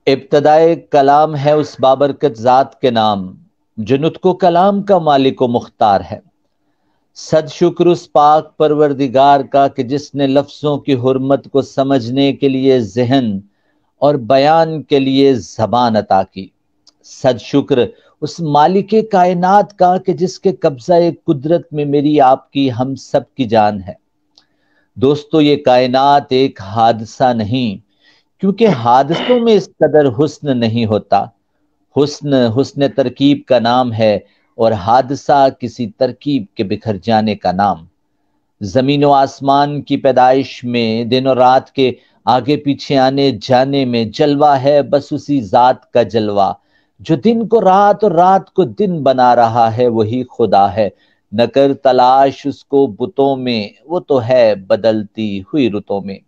ابتدائے کلام ہے اس بابرکت ذات کے نام، جو نطق و کلام کا مالک و مختار ہے۔ صد شکر اس پاک پروردگار کا کہ جس نے لفظوں کی حرمت کو سمجھنے کے لیے ذہن اور بیان کے لیے زبان عطا کی۔ صد شکر اس مالک کائنات کا کہ جس کے قبضہ قدرت میں میری آپ کی ہم سب کی جان ہے۔ دوستو، یہ کائنات ایک حادثہ نہیں، کیونکہ حادثوں میں اس قدر حسن نہیں ہوتا۔ حسن ترکیب کا نام ہے، اور حادثہ کسی ترکیب کے بکھر جانے کا نام۔ زمین و آسمان کی پیدائش میں، دن اور رات کے آگے پیچھے آنے جانے میں جلوہ ہے بس اسی ذات کا جلوہ۔ جو دن کو رات اور رات کو دن بنا رہا ہے وہی خدا ہے۔ نہ کر تلاش اس کو بتوں میں، وہ تو ہے بدلتی ہوئی رتوں میں۔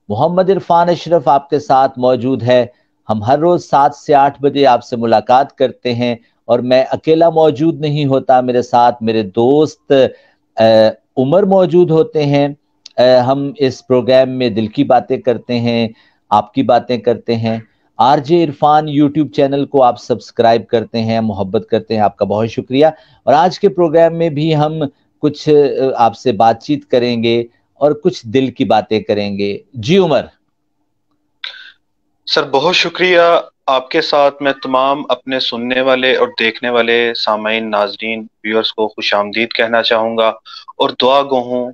محمد عرفان اشرف آپ کے ساتھ موجود ہے۔ ہم ہر روز 7 سے 8 بجے آپ سے ملاقات کرتے ہیں، اور میں اکیلا موجود نہیں ہوتا، میرے ساتھ میرے دوست عمر موجود ہوتے ہیں۔ ہم اس پروگرام میں دل کی باتیں کرتے ہیں، آپ کی باتیں کرتے ہیں۔ Are J Irfan YouTube channel کو آپ سبسکرائب کرتے ہیں، محبت کرتے ہیں، آپ کا بہت شکریہ۔ اور آج کے پروگرام میں بھی ہم کچھ آپ سے بات چیت کریں گے اور کچھ دل کی باتیں کریں گے۔ جی عمر۔ سر بہت شکریہ۔ آپ کے ساتھ میں تمام اپنے سننے والے اور دیکھنے والے سامعین، ناظرین، ویورز کو خوش آمدید کہنا چاہوں گا، اور دعا گو ہوں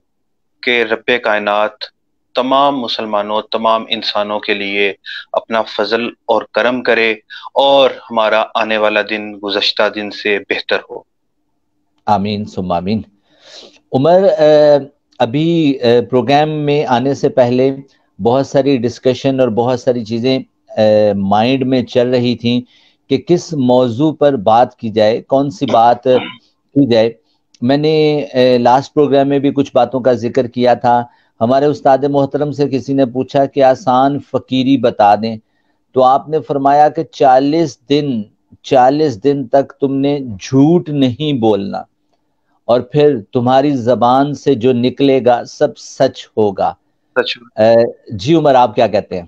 کہ رب کائنات تمام مسلمانوں، تمام انسانوں کے لیے اپنا فضل اور کرم کرے، اور ہمارا آنے والا دن گزشتہ دن سے بہتر ہو۔ آمین ثم آمین۔ عمر، ابھی پروگرام میں آنے سے پہلے بہت ساری ڈسکشن اور بہت ساری چیزیں مائنڈ میں چل رہی تھیں کہ کس موضوع پر بات کی جائے، کون سی بات کی جائے۔ میں نے لاسٹ پروگرام میں بھی کچھ باتوں کا ذکر کیا تھا۔ ہمارے استاد محترم سے کسی نے پوچھا کہ آسان فقیری بتا دیں، تو آپ نے فرمایا کہ 40 دن تک تم نے جھوٹ نہیں بولنا، اور پھر تمہاری زبان سے جو نکلے گا سب سچ ہوگا۔ جی عمر، آپ کیا کہتے ہیں؟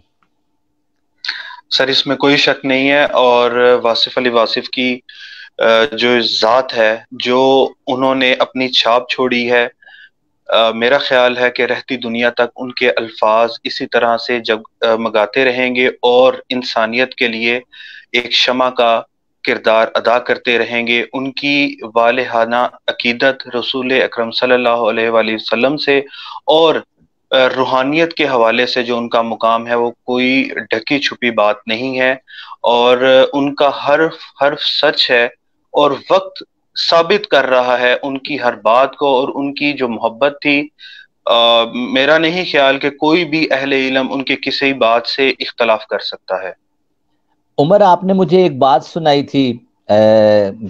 سر اس میں کوئی شک نہیں ہے، اور واصف علی واصف کی جو ذات ہے، جو انہوں نے اپنی چھاپ چھوڑی ہے، میرا خیال ہے کہ رہتی دنیا تک ان کے الفاظ اسی طرح سے جگمگاتے رہیں گے، اور انسانیت کے لیے ایک شمع کا کردار ادا کرتے رہیں گے۔ ان کی والہانہ عقیدت رسول اکرم صلی اللہ علیہ وآلہ وسلم سے اور روحانیت کے حوالے سے جو ان کا مقام ہے، وہ کوئی ڈھکی چھپی بات نہیں ہے، اور ان کا حرف سچ ہے، اور وقت ثابت کر رہا ہے ان کی ہر بات کو، اور ان کی جو محبت تھی، میرا نہیں خیال کہ کوئی بھی اہل علم ان کے کسی بات سے اختلاف کر سکتا ہے۔ عمر، آپ نے مجھے ایک بات سنائی تھی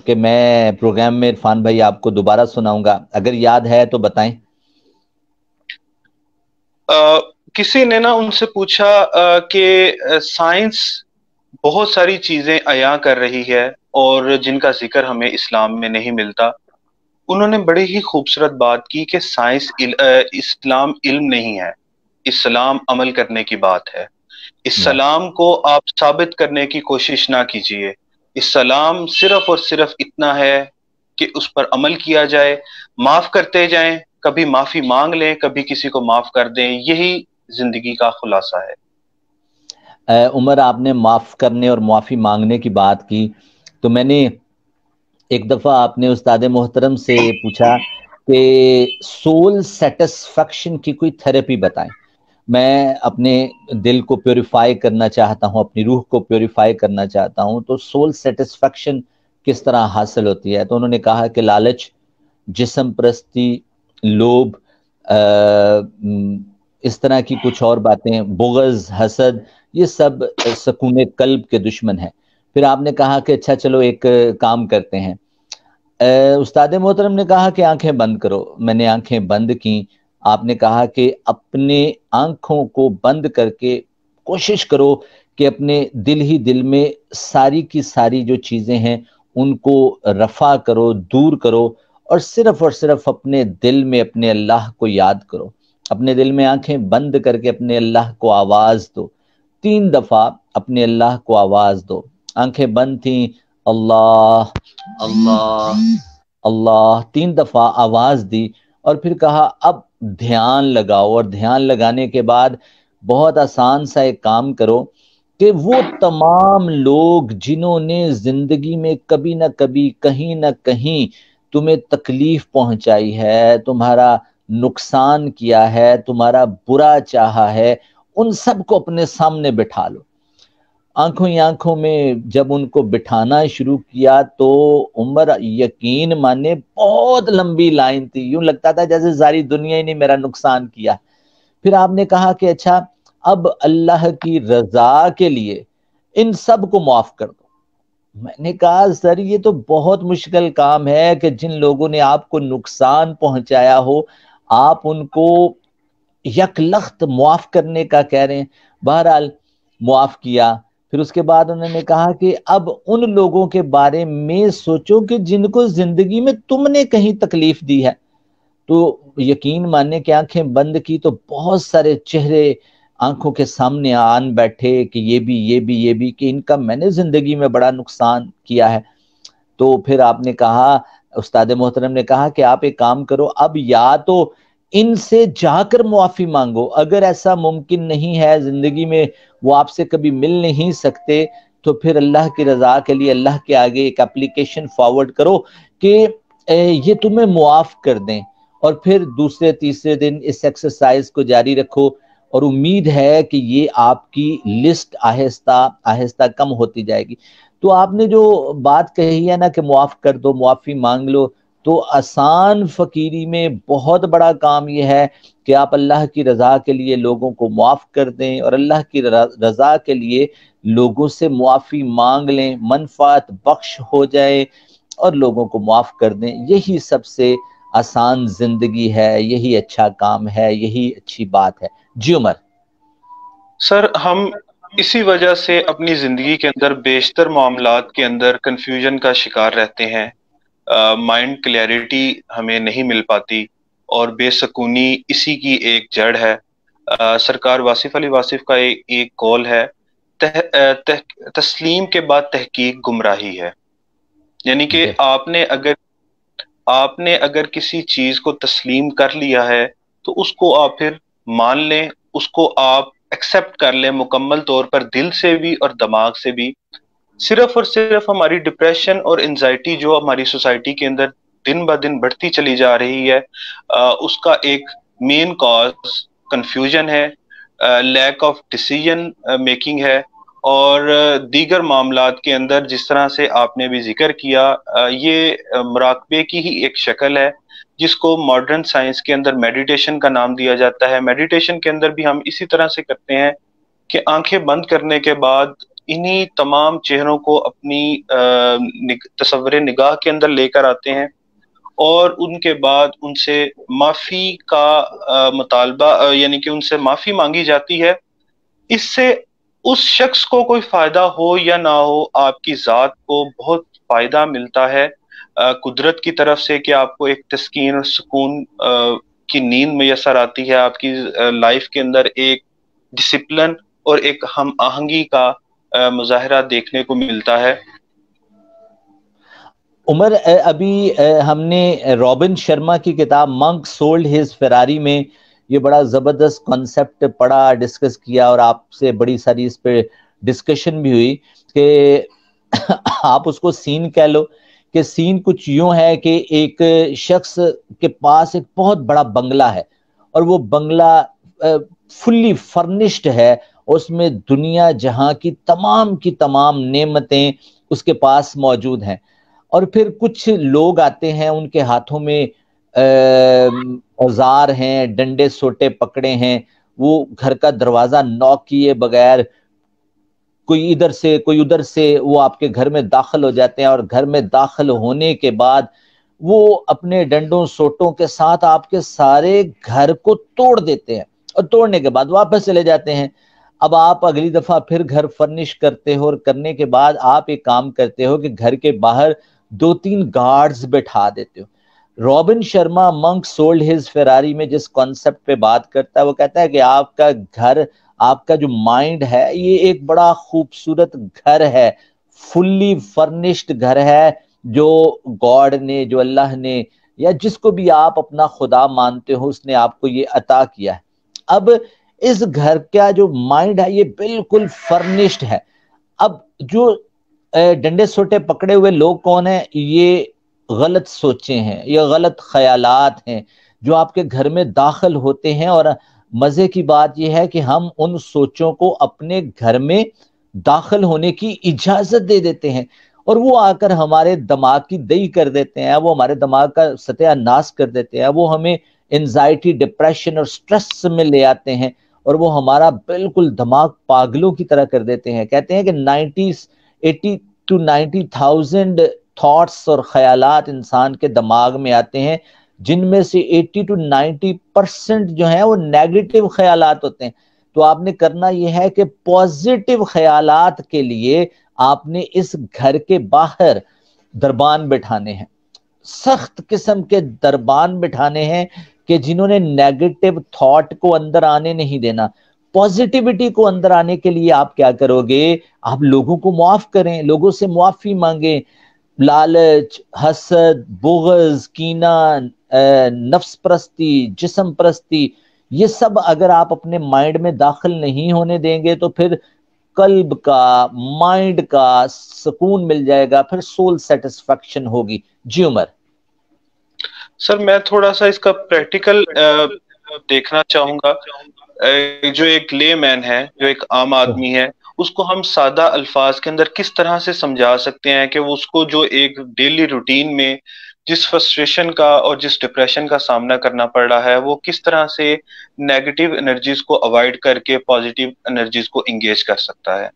کہ میں پروگرام میں عرفان بھائی آپ کو دوبارہ سناؤں گا، اگر یاد ہے تو بتائیں۔ کسی نے نا ان سے پوچھا کہ سائنس بہت ساری چیزیں عیاں کر رہی ہے، اور جن کا ذکر ہمیں اسلام میں نہیں ملتا۔ انہوں نے بڑی ہی خوبصورت بات کی کہ اسلام علم نہیں ہے، اسلام عمل کرنے کی بات ہے۔ اسلام کو آپ ثابت کرنے کی کوشش نہ کیجیے، اسلام صرف اور صرف اتنا ہے کہ اس پر عمل کیا جائے، معاف کرتے جائیں، کبھی معافی مانگ لیں، کبھی کسی کو معاف کر دیں، یہی زندگی کا خلاصہ ہے۔ عمر، آپ نے معاف کرنے اور معافی مانگنے کی بات کی، تو میں نے ایک دفعہ آپ نے استاد محترم سے پوچھا کہ سول سیٹسفیکشن کی کوئی تھراپی بتائیں۔ میں اپنے دل کو پیوریفائی کرنا چاہتا ہوں، اپنی روح کو پیوریفائی کرنا چاہتا ہوں، تو سول سیٹسفیکشن کس طرح حاصل ہوتی ہے؟ تو انہوں نے کہا کہ لالچ، جسم پرستی، لوبھ، اس طرح کی کچھ اور باتیں، بغض، حسد، یہ سب سکون قلب کے دشمن ہیں۔ پھر آپ نے کہا کہ اچھا چلو ایک کام کرتے ہیں۔ استاد محترم نے کہا کہ آنکھیں بند کرو۔ میں نے آنکھیں بند کی۔ آپ نے کہا کہ اپنے آنکھوں کو بند کر کے کوشش کرو کہ اپنے دل ہی دل میں ساری کی ساری جو چیزیں ہیں ان کو رفع کرو، دور کرو، اور صرف اپنے دل میں اپنے اللہ کو یاد کرو۔ اپنے دل میں آنکھیں بند کر کے اپنے اللہ کو آواز دو، 3 دفعہ اپنے اللہ کو آواز دو. آنکھیں بند تھیں, اللہ اللہ اللہ 3 دفعہ آواز دی, اور پھر کہا اب دھیان لگاؤ. اور دھیان لگانے کے بعد بہت آسان سا ایک کام کرو کہ وہ تمام لوگ جنہوں نے زندگی میں کبھی نہ کبھی کہیں نہ کہیں تمہیں تکلیف پہنچائی ہے, تمہارا نقصان کیا ہے, تمہارا برا چاہا ہے, ان سب کو اپنے سامنے بٹھا لو. آنکھوں ہی آنکھوں میں جب ان کو بٹھانا شروع کیا تو عمر یقین مانے بہت لمبی لائن تھی, یوں لگتا تھا جیسے ساری دنیا ہی نے میرا نقصان کیا. پھر آپ نے کہا کہ اچھا اب اللہ کی رضا کے لیے ان سب کو معاف کر دو. میں نے کہا سر یہ تو بہت مشکل کام ہے کہ جن لوگوں نے آپ کو نقصان پہنچایا ہو آپ ان کو یک لخت معاف کرنے کا کہہ رہے ہیں. بہرحال معاف کیا. پھر اس کے بعد انہوں نے کہا کہ اب ان لوگوں کے بارے میں سوچو کہ جن کو زندگی میں تم نے کہیں تکلیف دی ہے. تو یقین ماننے کہ آنکھیں بند کی تو بہت سارے چہرے آنکھوں کے سامنے آن بیٹھے کہ یہ بھی کہ ان کا میں نے زندگی میں بڑا نقصان کیا ہے. تو پھر آپ نے کہا, استاد محترم نے کہا کہ آپ ایک کام کرو, اب یا تو ان سے جا کر معافی مانگو, اگر ایسا ممکن نہیں ہے زندگی میں وہ آپ سے کبھی مل نہیں سکتے تو پھر اللہ کی رضا کے لیے اللہ کے آگے ایک اپلیکیشن فارورڈ کرو کہ یہ تمہیں معاف کر دیں, اور پھر دوسرے تیسرے دن اس ایکسرسائز کو جاری رکھو, اور امید ہے کہ یہ آپ کی لسٹ آہستہ آہستہ کم ہوتی جائے گی. تو آپ نے جو بات کہی ہے نا کہ معاف کر دو, معافی مانگ لو, تو آسان فقیری میں بہت بڑا کام یہ ہے کہ آپ اللہ کی رضا کے لیے لوگوں کو معاف کر دیں اور اللہ کی رضا کے لیے لوگوں سے معافی مانگ لیں, منفعت بخش ہو جائے اور لوگوں کو معاف کر دیں. یہی سب سے آسان زندگی ہے, یہی اچھا کام ہے, یہی اچھی بات ہے. جی عمر. سر ہم اسی وجہ سے اپنی زندگی کے اندر بیشتر معاملات کے اندر کنفیوژن کا شکار رہتے ہیں, مائنڈ کلیئرٹی ہمیں نہیں مل پاتی, اور بے سکونی اسی کی ایک جڑ ہے. سرکار واصف علی واصف کا ایک قول ہے, تسلیم کے بعد تحقیق گمراہی ہے. یعنی کہ آپ نے اگر کسی چیز کو تسلیم کر لیا ہے تو اس کو آپ پھر مان لیں, اس کو آپ ایکسپٹ کر لیں مکمل طور پر, دل سے بھی اور دماغ سے بھی. صرف اور صرف ہماری ڈپریشن اور انزائٹی جو ہماری سوسائٹی کے اندر دن بہ دن بڑھتی چلی جا رہی ہے, اس کا ایک مین کاز کنفیوژن ہے, لیک آف ڈیسیژن میکنگ ہے, اور دیگر معاملات کے اندر جس طرح سے آپ نے بھی ذکر کیا, یہ مراقبے کی ہی ایک شکل ہے جس کو ماڈرن سائنس کے اندر میڈیٹیشن کا نام دیا جاتا ہے. میڈیٹیشن کے اندر بھی ہم اسی طرح سے کرتے ہیں کہ آنکھیں بند کرنے کے بعد انہی تمام چہروں کو اپنی تصور نگاہ کے اندر لے کر آتے ہیں, اور ان کے بعد ان سے معافی کا مطالبہ, یعنی کہ ان سے معافی مانگی جاتی ہے. اس سے اس شخص کو کوئی فائدہ ہو یا نہ ہو, آپ کی ذات کو بہت فائدہ ملتا ہے قدرت کی طرف سے, کہ آپ کو ایک تسکین اور سکون کی نیند میسر آتی ہے. آپ کی لائف کے اندر ایک ڈسپلن اور ایک ہم آہنگی کا مظاہرہ دیکھنے کو ملتا ہے. عمر, ابھی ہم نے رابن شرما کی کتاب منک سولڈ ہز فراری میں یہ بڑا زبردست کانسیپٹ پڑھا, ڈسکس کیا, اور آپ سے بڑی ساری اس پہ ڈسکشن بھی ہوئی کہ آپ اس کو سین کہہ لو کہ سین کچھ یوں ہے کہ ایک شخص کے پاس ایک بہت بڑا بنگلہ ہے, اور وہ بنگلہ فلی فرنشڈ ہے, اس میں دنیا جہاں کی تمام نعمتیں اس کے پاس موجود ہیں. اور پھر کچھ لوگ آتے ہیں, ان کے ہاتھوں میں اوزار ہیں, ڈنڈے سوٹے پکڑے ہیں, وہ گھر کا دروازہ نوک کیے بغیر کوئی ادھر سے کوئی ادھر سے وہ آپ کے گھر میں داخل ہو جاتے ہیں, اور گھر میں داخل ہونے کے بعد وہ اپنے ڈنڈوں سوٹوں کے ساتھ آپ کے سارے گھر کو توڑ دیتے ہیں, اور توڑنے کے بعد واپس چلے جاتے ہیں. اب آپ اگلی دفعہ پھر گھر فرنش کرتے ہو, اور کرنے کے بعد آپ ایک کام کرتے ہو کہ گھر کے باہر 2-3 گارڈز بٹھا دیتے ہو. Robin Sharma monk sold his Ferrari میں جس کانسیپٹ پہ بات کرتا ہے وہ کہتا ہے کہ آپ کا گھر آپ کا جو مائنڈ ہے یہ ایک بڑا خوبصورت گھر ہے، فلی فرنشڈ گھر ہے، جو گاڈ نے، جو اللہ نے، یا جس کو بھی آپ اپنا خدا مانتے ہو، اس نے آپ کو یہ عطا کیا ہے۔ اب اس گھر کا جو مائنڈ ہے یہ بالکل فرنشڈ ہے۔ اب جو ڈنڈے سوٹے پکڑے ہوئے لوگ کون ہیں؟ یہ غلط سوچیں ہیں، یہ غلط خیالات ہیں جو آپ کے گھر میں داخل ہوتے ہیں، اور مزے کی بات یہ ہے کہ ہم ان سوچوں کو اپنے گھر میں داخل ہونے کی اجازت دے دیتے ہیں، اور وہ آ کر ہمارے دماغ کی دئی کر دیتے ہیں، وہ ہمارے دماغ کا ستیہ ناش کر دیتے ہیں، وہ ہمیں انزائٹی، ڈپریشن اور سٹریس میں لے آتے ہیں، اور وہ ہمارا بالکل دماغ پاگلوں کی طرح کر دیتے ہیں۔ کہتے ہیں کہ 80 to 90,000 تھاٹس اور خیالات انسان کے دماغ میں آتے ہیں، جن میں سے 80 to 90% جو ہیں وہ نیگیٹو خیالات ہوتے ہیں۔ تو آپ نے کرنا یہ ہے کہ پازیٹو خیالات کے لیے آپ نے اس گھر کے باہر دربان بٹھانے ہیں، سخت قسم کے دربان بٹھانے ہیں کہ جنہوں نے نیگیٹو تھاٹ کو اندر آنے نہیں دینا۔ پازیٹیوٹی کو اندر آنے کے لیے آپ کیا کرو گے؟ آپ لوگوں کو معاف کریں، لوگوں سے معافی مانگیں۔ لالچ، حسد، بغض، کینہ، نفس پرستی، جسم پرستی، یہ سب اگر آپ اپنے مائنڈ میں داخل نہیں ہونے دیں گے تو پھر قلب کا، مائنڈ کا سکون مل جائے گا، پھر سول سیٹسفیکشن ہوگی۔ جی عمر۔ سر میں تھوڑا سا اس کا پریکٹیکل دیکھنا چاہوں گا۔ جو ایک لے مین ہے، جو ایک عام آدمی ہے، اس کو ہم سادہ الفاظ کے اندر کس طرح سے سمجھا سکتے ہیں کہ وہ اس کو جو ایک ڈیلی روٹین میں جس فرسٹریشن کا اور جس ڈپریشن کا سامنا کرنا پڑ رہا ہے، وہ کس طرح سے نیگیٹو انرجیز کو اوائڈ کر کے پازیٹیو انرجیز کو انگیج کر سکتا ہے؟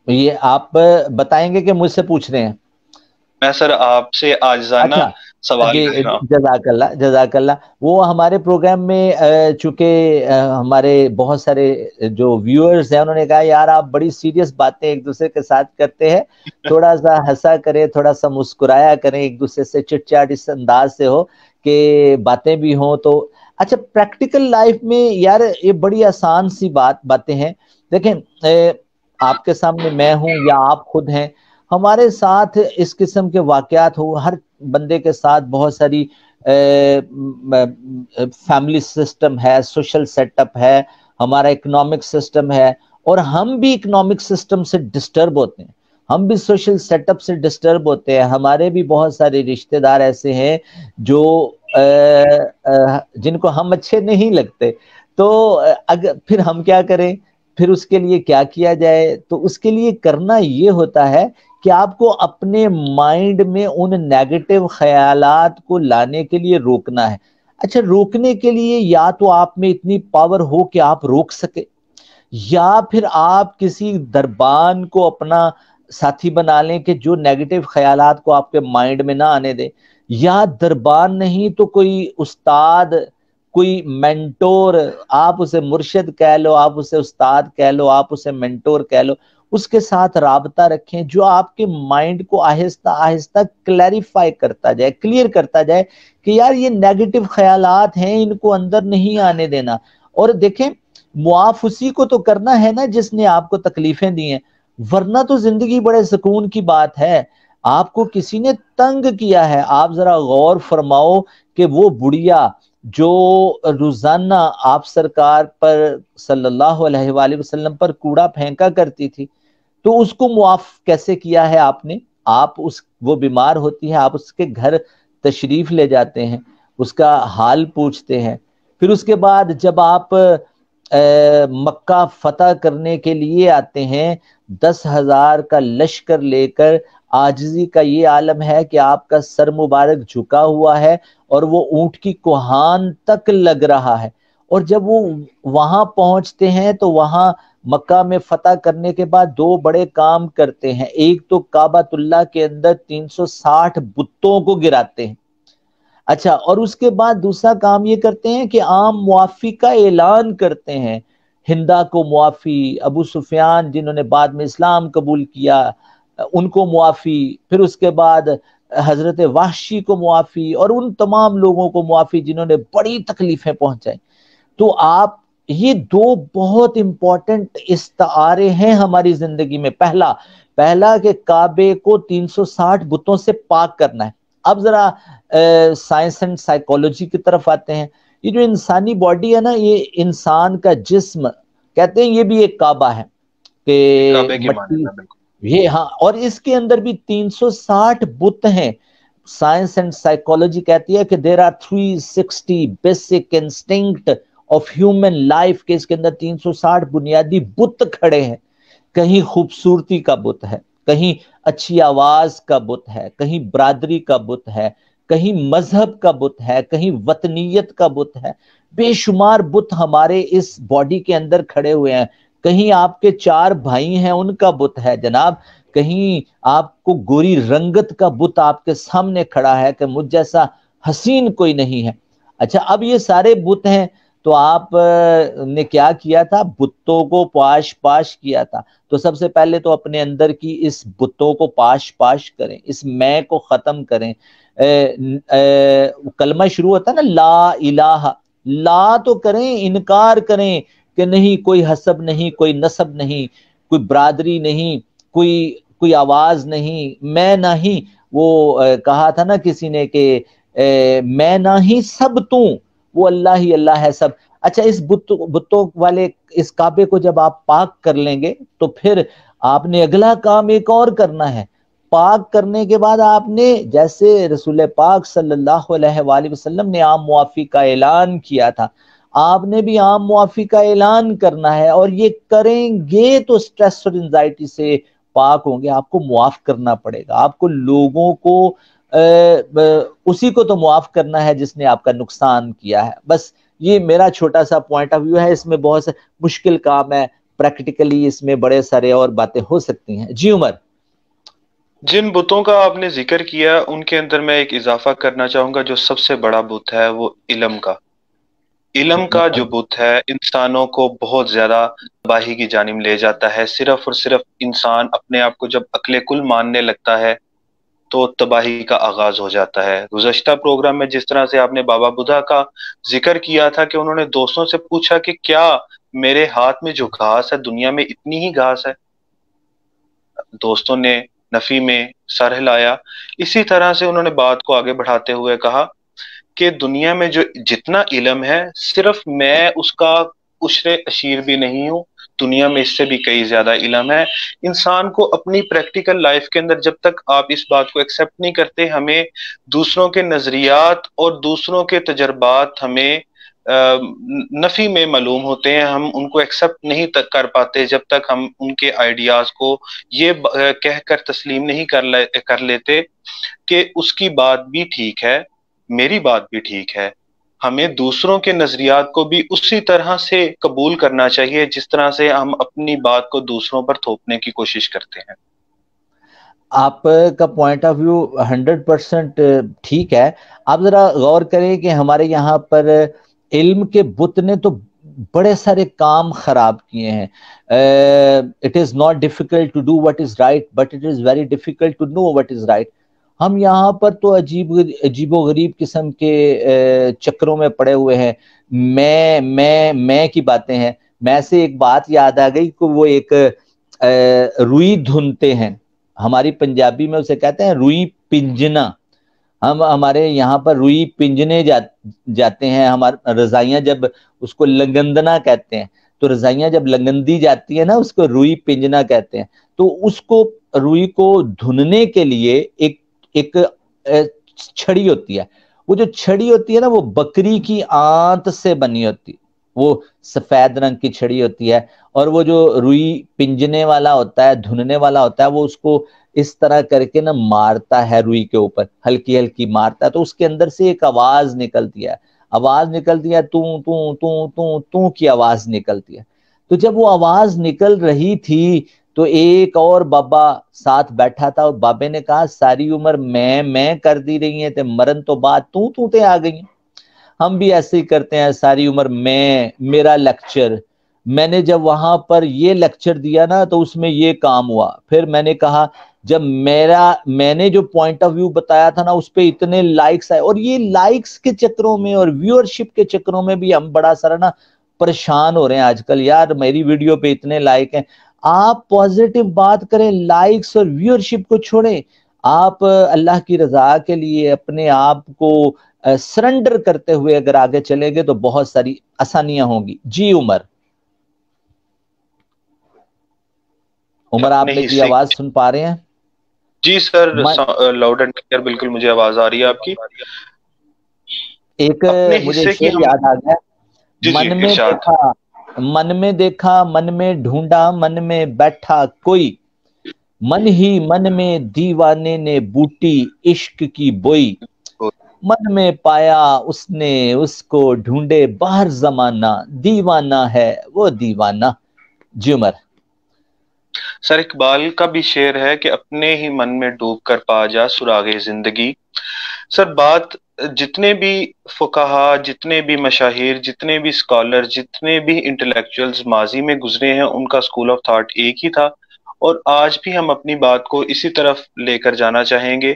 یہ آپ بتائیں گے کہ مجھ سے پوچھ رہے ہیں؟ میں سر آپ سے عاجزانہ اچھا سوال جی، کر رہا ہوں۔ جزاک اللہ، جزاک اللہ۔ وہ ہمارے پروگرام میں چونکہ ہمارے بہت سارے جو ویورز ہیں انہوں نے کہا یار آپ بڑی سیریس باتیں ایک دوسرے کے ساتھ کرتے ہیں، تھوڑا سا ہنسا کریں، تھوڑا سا مسکرایا کریں، ایک دوسرے سے چٹ چاٹ اس انداز سے ہو کہ باتیں بھی ہوں۔ تو اچھا، پریکٹیکل لائف میں یار یہ بڑی آسان سی باتیں ہیں۔ دیکھیں، آپ کے سامنے میں ہوں یا آپ خود ہیں، ہمارے ساتھ اس قسم کے واقعات ہو، ہر بندے کے ساتھ بہت ساری فیملی سسٹم ہے، سوشل سیٹ اپ ہے، ہمارا اکنامک سسٹم ہے، اور ہم بھی اکنامک سسٹم سے ڈسٹرب ہوتے ہیں، ہم بھی سوشل سیٹ اپ سے ڈسٹرب ہوتے ہیں۔ ہمارے بھی بہت سارے رشتہ دار ایسے ہیں جو جن کو ہم اچھے نہیں لگتے، تو پھر ہم کیا کریں؟ پھر اس کے لیے کیا کیا جائے؟ تو اس کے لیے کرنا یہ ہوتا ہے کہ آپ کو اپنے مائنڈ میں ان نیگیٹو خیالات کو لانے کے لیے روکنا ہے۔ اچھا، روکنے کے لیے یا تو آپ میں اتنی پاور ہو کہ آپ روک سکے، یا پھر آپ کسی دربان کو اپنا ساتھی بنا لیں کہ جو نیگیٹو خیالات کو آپ کے مائنڈ میں نہ آنے دے، یا دربان نہیں تو کوئی استاد، کوئی مینٹور، آپ اسے مرشد کہہ لو، آپ اسے استاد کہہ لو، آپ اسے مینٹور کہہ لو، اس کے ساتھ رابطہ رکھیں جو آپ کے مائنڈ کو آہستہ آہستہ کلیریفائی کرتا جائے، کلیئر کرتا جائے کہ یار یہ نیگیٹو خیالات ہیں، ان کو اندر نہیں آنے دینا۔ اور دیکھیں، معاف اسی کو تو کرنا ہے نا جس نے آپ کو تکلیفیں دی ہیں، ورنہ تو زندگی بڑے سکون کی بات ہے۔ آپ کو کسی نے تنگ کیا ہے، آپ ذرا غور فرماؤ کہ وہ بڑھیا جو روزانہ آپ سرکار پر صلی اللہ علیہ وآلہ وسلم پر کوڑا پھینکا کرتی تھی، تو اس کو معاف کیسے کیا ہے آپ نے؟ آپ وہ بیمار ہوتی ہے، آپ اس کے گھر تشریف لے جاتے ہیں، اس کا حال پوچھتے ہیں، پھر اس کے بعد جب آپ مکہ فتح کرنے کے لیے آتے ہیں 10,000 کا لشکر لے کر، عاجزی کا یہ عالم ہے کہ آپ کا سر مبارک جھکا ہوا ہے اور وہ اونٹ کی کوہان تک لگ رہا ہے، اور جب وہ وہاں پہنچتے ہیں تو وہاں مکہ میں فتح کرنے کے بعد دو بڑے کام کرتے ہیں۔ ایک تو کعبۃ اللہ کے اندر 360 بتوں کو گراتے ہیں، اچھا، اور اس کے بعد دوسرا کام یہ کرتے ہیں کہ عام معافی کا اعلان کرتے ہیں۔ ہندا کو معافی، ابو سفیان جنہوں نے بعد میں اسلام قبول کیا ان کو معافی، پھر اس کے بعد حضرت وحشی کو معافی، اور ان تمام لوگوں کو معافی جنہوں نے بڑی تکلیفیں پہنچائیں۔ تو آپ یہ دو بہت امپورٹنٹ استعارے ہیں ہماری زندگی میں. پہلا کہ کعبے کو 360 بتوں سے پاک کرنا ہے. اب ذرا سائنس اینڈ سائیکولوجی کی طرف آتے ہیں. یہ جو انسانی باڈی ہے نا، یہ انسان کا جسم کہتے ہیں یہ بھی ایک کعبہ ہے کہ کعبے کی مٹی، مانند ہے، بالکل. یہ ہاں، اور اس کے اندر بھی 360 بت ہیں. سائنس اینڈ سائیکولوجی کہتی ہے کہ there are 360 basic instinct of human life, کے اس کے اندر 360 بنیادی بت کھڑے ہیں. کہیں خوبصورتی کا بت ہے، کہیں اچھی آواز کا بت ہے، کہیں برادری کا بت ہے، کہیں مذہب کا بت ہے، کہیں وطنیت کا بت ہے. بے شمار بت ہمارے اس باڈی کے اندر کھڑے ہوئے ہیں. کہیں آپ کے 4 بھائی ہیں ان کا بت ہے جناب، کہیں آپ کو گوری رنگت کا بت آپ کے سامنے کھڑا ہے کہ مجھ جیسا حسین کوئی نہیں ہے. اچھا، اب یہ سارے بت ہیں تو آپ نے کیا کیا تھا؟ بتوں کو پاش کیا تھا. تو سب سے پہلے تو اپنے اندر کی اس بتوں کو پاش کریں، اس میں کو ختم کریں. کلمہ شروع ہوتا ہے نا لا الہ، لا تو کریں، انکار کریں کہ نہیں کوئی حسب نہیں، کوئی نسب نہیں، کوئی برادری نہیں، کوئی آواز نہیں، میں نہیں. وہ کہا تھا نا کسی نے کہ میں نہیں سب تو، وہ اللہ ہی اللہ ہے سب. اچھا، اس بتوں والے اس کعبے کو جب آپ پاک کر لیں گے تو پھر آپ نے اگلا کام ایک اور کرنا ہے. پاک کرنے کے بعد آپ نے، جیسے رسول پاک صلی اللہ علیہ وآلہ وسلم نے عام معافی کا اعلان کیا تھا، آپ نے بھی عام معافی کا اعلان کرنا ہے. اور یہ کریں گے تو سٹریس اور انزائٹی سے پاک ہوں گے. آپ کو معاف کرنا پڑے گا، آپ کو لوگوں کو اسی کو تو معاف کرنا ہے جس نے آپ کا نقصان کیا ہے. بس یہ میرا چھوٹا سا پوائنٹ آف ویو ہے. اس میں بہت سے مشکل کام ہے، پریکٹیکلی اس میں بڑے سارے اور باتیں ہو سکتی ہیں. جی عمر. جن بتوں کا آپ نے ذکر کیا ان کے اندر میں ایک اضافہ کرنا چاہوں گا. جو سب سے بڑا بت ہے وہ علم کا. علم کا جو بت ہے انسانوں کو بہت زیادہ تباہی کی جانب لے جاتا ہے. صرف اور صرف انسان اپنے آپ کو جب عقل کل ماننے لگتا ہے تو تباہی کا آغاز ہو جاتا ہے. گزشتہ پروگرام میں جس طرح سے آپ نے بابا بدھا کا ذکر کیا تھا کہ انہوں نے دوستوں سے پوچھا کہ کیا میرے ہاتھ میں جو گھاس ہے دنیا میں اتنی ہی گھاس ہے؟ دوستوں نے نفی میں سر ہلایا. اسی طرح سے انہوں نے بات کو آگے بڑھاتے ہوئے کہا کہ دنیا میں جو جتنا علم ہے صرف میں اس کا عشر اشیر بھی نہیں ہوں، دنیا میں اس سے بھی کئی زیادہ علم ہے. انسان کو اپنی پریکٹیکل لائف کے اندر جب تک آپ اس بات کو ایکسیپٹ نہیں کرتے، ہمیں دوسروں کے نظریات اور دوسروں کے تجربات ہمیں نفی میں معلوم ہوتے ہیں. ہم ان کو ایکسیپٹ نہیں کر پاتے جب تک ہم ان کے آئیڈیاز کو یہ کہہ کر تسلیم نہیں کر لیتے کہ اس کی بات بھی ٹھیک ہے، میری بات بھی ٹھیک ہے. ہمیں دوسروں کے نظریات کو بھی اسی طرح سے قبول کرنا چاہیے جس طرح سے ہم اپنی بات کو دوسروں پر تھوپنے کی کوشش کرتے ہیں. آپ کا پوائنٹ آف ویو 100% ٹھیک ہے. آپ ذرا غور کریں کہ ہمارے یہاں پر علم کے بت نے تو بڑے سارے کام خراب کیے ہیں. It is not difficult to do what is right, but it is very difficult to know what is right. ہم یہاں پر تو عجیب و غریب قسم کے چکروں میں پڑے ہوئے ہیں. میں کی باتیں ہیں. میں سے ایک بات یاد آ گئی کہ وہ ایک روئی دھنتے ہیں. ہماری پنجابی میں اسے کہتے ہیں روئی پنجنا. ہمارے یہاں پر روئی پنجنے جاتے ہیں. ہمارے رضائیاں جب اس کو لگندنا کہتے ہیں، تو رضائیاں جب لگندی جاتی ہے نا اس کو روئی پنجنا کہتے ہیں. تو اس کو روئی کو دھننے کے لیے ایک چھڑی ہوتی ہے. وہ جو چھڑی ہوتی ہے نا وہ بکری کی آنت سے بنی ہوتی ہے. وہ سفید رنگ کی چھڑی ہوتی ہے، اور وہ جو روئی پنجنے والا ہوتا ہے، دھننے والا ہوتا ہے، وہ اس کو اس طرح کر کے نا مارتا ہے روئی کے اوپر، ہلکی ہلکی مارتا ہے. تو اس کے اندر سے ایک آواز نکلتی ہے. آواز نکلتی ہے تو کی آواز نکلتی ہے. تو جب وہ آواز نکل رہی تھی تو ایک اور بابا ساتھ بیٹھا تھا، اور بابے نے کہا ساری عمر میں کر دی رہی ہیں تے مرن تو بعد تو تے آ گئی ہیں. ہم بھی ایسے ہی کرتے ہیں، ساری عمر میرا لیکچر. میں نے جب وہاں پر یہ لیکچر دیا نا تو اس میں یہ کام ہوا. پھر میں نے کہا جب میں نے جو پوائنٹ آف ویو بتایا تھا نا اس پہ اتنے لائکس آئے، اور یہ لائکس کے چکروں میں اور ویورشپ کے چکروں میں بھی ہم بڑا سارا نا پریشان ہو رہے ہیں آج کل، یار میری ویڈیو پہ اتنے لائک ہیں. آپ پازیٹیو بات کریں، لائکس اور ویورشپ کو چھوڑیں. آپ اللہ کی رضا کے لیے اپنے آپ کو سرنڈر کرتے ہوئے اگر آگے چلیں گے تو بہت ساری آسانیاں ہوں گی. جی عمر آپ اپنے میری حصے آواز سن پا رہے ہیں؟ جی سر، لاؤڈ اینڈ کلیئر بالکل مجھے آواز آ رہی ہے آپ کی. ایک اپنے مجھے حصے کی شعر ہم یاد آ گیا. جی جی من میں ارشاد. دیکھا، من میں دیکھا، من میں ڈھونڈا، من میں بیٹھا کوئی، من ہی من میں دیوانے نے بوٹی عشق کی بوئی، من میں پایا اس نے اس کو ڈھونڈے باہر زمانہ، دیوانہ ہے وہ دیوانہ. جی عمر. سر اقبال کا بھی شعر ہے کہ اپنے ہی من میں ڈوب کر پا جا سراغ زندگی. سر بات جتنے بھی فقہا، جتنے بھی مشاہیر، جتنے بھی اسکالر، جتنے بھی انٹلیکچوئلز ماضی میں گزرے ہیں، ان کا اسکول آف تھاٹ ایک ہی تھا، اور آج بھی ہم اپنی بات کو اسی طرف لے کر جانا چاہیں گے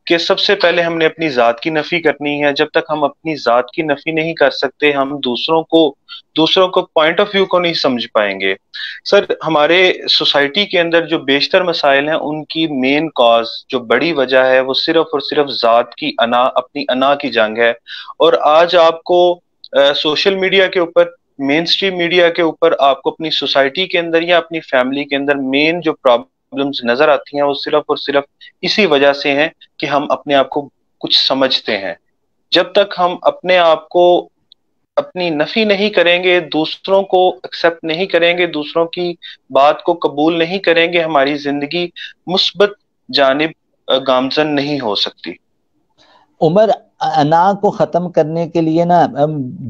کہ سب سے پہلے ہم نے اپنی ذات کی نفی کرنی ہے. جب تک ہم اپنی ذات کی نفی نہیں کر سکتے، ہم دوسروں کو پوائنٹ آف ویو کو نہیں سمجھ پائیں گے. سر ہمارے سوسائٹی کے اندر جو بیشتر مسائل ہیں، ان کی مین کاز، جو بڑی وجہ ہے، وہ صرف اور صرف ذات کی انا، اپنی انا کی جنگ ہے. اور آج آپ کو سوشل میڈیا کے اوپر، مین سٹریم میڈیا کے اوپر، آپ کو اپنی سوسائٹی کے اندر یا اپنی فیملی کے اندر مین جو پرابلمز نظر آتی ہیں، وہ صرف اور صرف اسی وجہ سے ہیں کہ ہم اپنے آپ کو کچھ سمجھتے ہیں. جب تک ہم اپنے آپ کو اپنی نفی نہیں کریں گے، دوسروں کو ایکسیپٹ نہیں کریں گے، دوسروں کی بات کو قبول نہیں کریں گے، ہماری زندگی مثبت جانب گامزن نہیں ہو سکتی. عمر، انا کو ختم کرنے کے لیے نا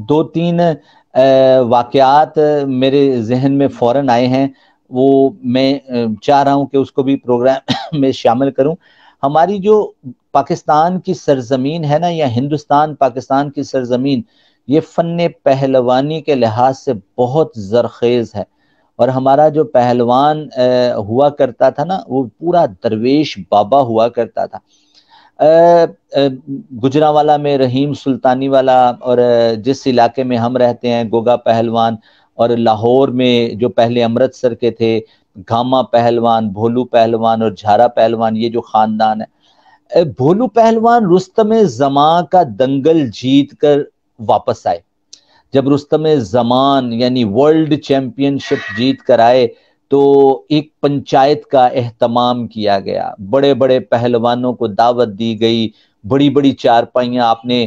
دو تین واقعات میرے ذہن میں فوراً آئے ہیں، وہ میں چاہ رہا ہوں کہ اس کو بھی پروگرام میں شامل کروں. ہماری جو پاکستان کی سرزمین ہے نا، یا ہندوستان پاکستان کی سرزمین، یہ فن پہلوانی کے لحاظ سے بہت زرخیز ہے. اور ہمارا جو پہلوان ہوا کرتا تھا نا، وہ پورا درویش بابا ہوا کرتا تھا. گجرانوالہ میں رحیم سلطانی والا، اور جس علاقے میں ہم رہتے ہیں گوگا پہلوان، اور لاہور میں جو پہلے امرتسر کے تھے گھاما پہلوان، بھولو پہلوان اور جھارا پہلوان، یہ جو خاندان ہے. بھولو پہلوان رستم زماں کا دنگل جیت کر واپس آئے. جب رستم زمان یعنی ورلڈ چیمپئن شپ جیت کر آئے تو ایک پنچایت کا اہتمام کیا گیا، بڑے بڑے پہلوانوں کو دعوت دی گئی، بڑی بڑی چارپائیاں آپ نے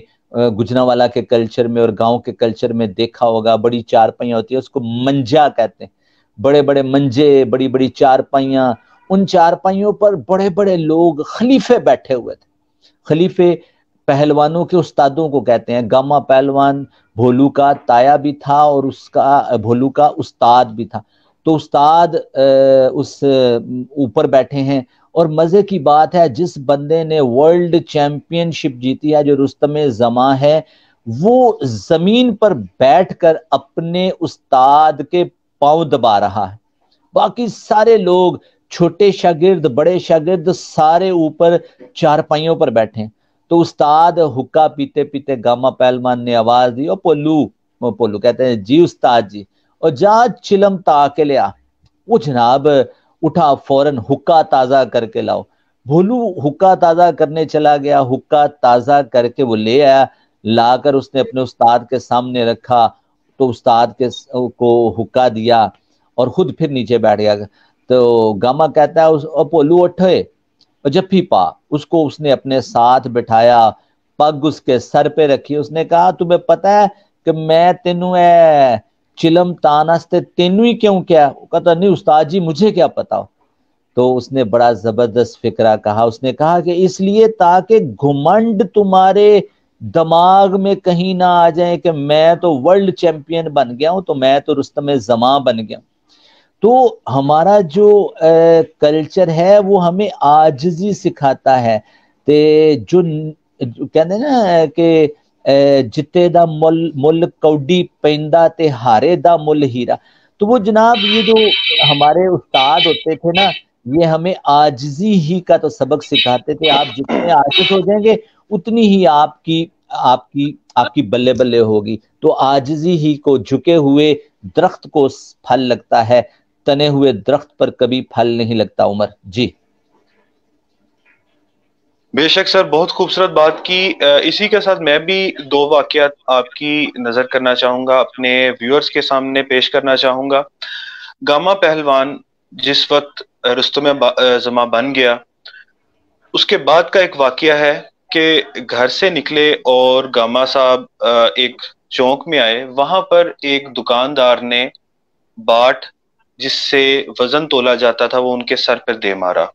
گجرانوالہ کے کلچر میں اور گاؤں کے کلچر میں دیکھا ہوگا. بڑی چارپائیاں ہوتی ہیں، اس کو منجا کہتے ہیں، بڑے بڑے منجے، بڑی بڑی چارپائیاں. ان چارپائیوں پر بڑے بڑے لوگ خلیفے بیٹھے ہوئے تھے. خلیفے پہلوانوں کے استادوں کو کہتے ہیں. گاما پہلوان بھولو کا تایا بھی تھا اور اس کا بھولو کا استاد بھی تھا. تو استاد اس اوپر بیٹھے ہیں، اور مزے کی بات ہے جس بندے نے ورلڈ چیمپئن شپ جیتی ہے، جو رستم زماں ہے، وہ زمین پر بیٹھ کر اپنے استاد کے پاؤں دبا رہا ہے. باقی سارے لوگ، چھوٹے شاگرد، بڑے شاگرد، سارے اوپر چارپائیوں پر بیٹھے ہیں. تو استاد حکا پیتے پیتے گاما پہلوان نے آواز دی، او پولو. وہ پولو کہتے ہیں جی استاد جی، اور جا چلم تا کے لیا. وہ جناب اٹھا، فوراً حکا تازہ کر کے لاؤ. بھولو حکا تازہ کرنے چلا گیا، حکا تازہ کر کے وہ لے آیا، لا کر اس نے اپنے استاد کے سامنے رکھا. تو استاد کو حکا دیا اور خود پھر نیچے بیٹھ گیا. تو گاما کہتا ہے او پولو اٹھے، اور جفی پا. اس کو اس نے اپنے ساتھ بٹھایا، پگ اس کے سر پہ رکھی. اس نے کہا تمہیں پتا ہے کہ میں تینوں چلم تانستے تینوں ہی کیوں کیا؟ وہ کہتا نہیں استاد جی مجھے کیا پتا. تو اس نے بڑا زبردست فکرہ کہا. اس نے کہا کہ اس لیے تاکہ گھمنڈ تمہارے دماغ میں کہیں نہ آ جائے کہ میں تو ورلڈ چیمپئن بن گیا ہوں، تو میں تو رستم زماں بن گیا ہوں. تو ہمارا جو کلچر ہے وہ ہمیں عاجزی سکھاتا ہے. جو کہتے ہیں نا کہ جتے دا مل کوڈی پیندا تے ہارے دا مل ہیرا. تو وہ جناب یہ جو ہمارے استاد ہوتے تھے نا، یہ ہمیں عاجزی ہی کا تو سبق سکھاتے تھے. آپ جتنے عاجز ہو جائیں گے اتنی ہی آپ کی آپ کی بلے بلے ہوگی. تو عاجزی ہی کو، جھکے ہوئے درخت کو پھل لگتا ہے، تنے ہوئے درخت پر کبھی پھل نہیں لگتا. عمر جی. بے شک سر، بہت خوبصورت بات کی. اسی کے ساتھ میں بھی دو واقعات آپ کی نظر کرنا چاہوں گا، اپنے ویورز کے سامنے پیش کرنا چاہوں گا. گاما پہلوان جس وقت رستم زماں بن گیا، اس کے بعد کا ایک واقعہ ہے کہ گھر سے نکلے اور گاما صاحب ایک چونک میں آئے. وہاں پر ایک دکاندار نے باٹ جس سے وزن تولا جاتا تھا وہ ان کے سر پر دے مارا.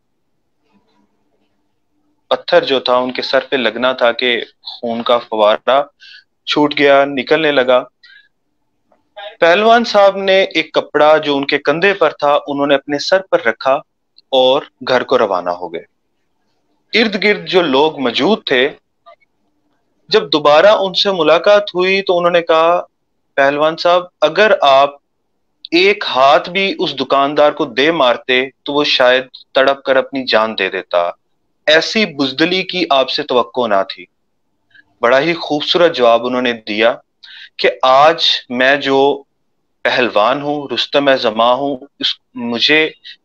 پتھر جو تھا ان کے سر پہ لگنا تھا کہ خون کا فوارہ چھوٹ گیا، نکلنے لگا. پہلوان صاحب نے ایک کپڑا جو ان کے کندھے پر تھا انہوں نے اپنے سر پر رکھا اور گھر کو روانہ ہو گئے. ارد گرد جو لوگ موجود تھے، جب دوبارہ ان سے ملاقات ہوئی تو انہوں نے کہا پہلوان صاحب اگر آپ ایک ہاتھ بھی اس دکاندار کو دے مارتے تو وہ شاید تڑپ کر اپنی جان دے دیتا. ایسی بزدلی کی آپ سے توقع نہ تھی. بڑا ہی خوبصورت جواب انہوں نے دیا کہ آج میں جو پہلوان ہوں، رستم زماں ہوں،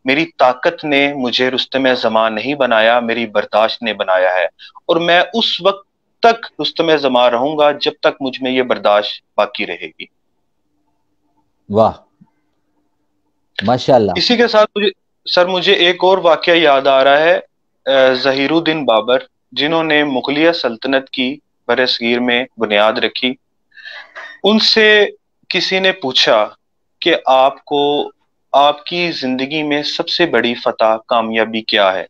میری طاقت نے مجھے رستم زماں نہیں بنایا، میری برداشت نے بنایا ہے. اور میں اس وقت تک رستم زماں رہوں گا جب تک مجھ میں یہ برداشت باقی رہے گی. واہ، ماشاءاللہ. اسی کے ساتھ مجھے ایک اور واقعہ یاد آ رہا ہے. ظہیر الدین بابر جنہوں نے مغلیہ سلطنت کی بر صغیر میں بنیاد رکھی، ان سے کسی نے پوچھا کہ آپ کو آپ کی زندگی میں سب سے بڑی فتح کامیابی کیا ہے؟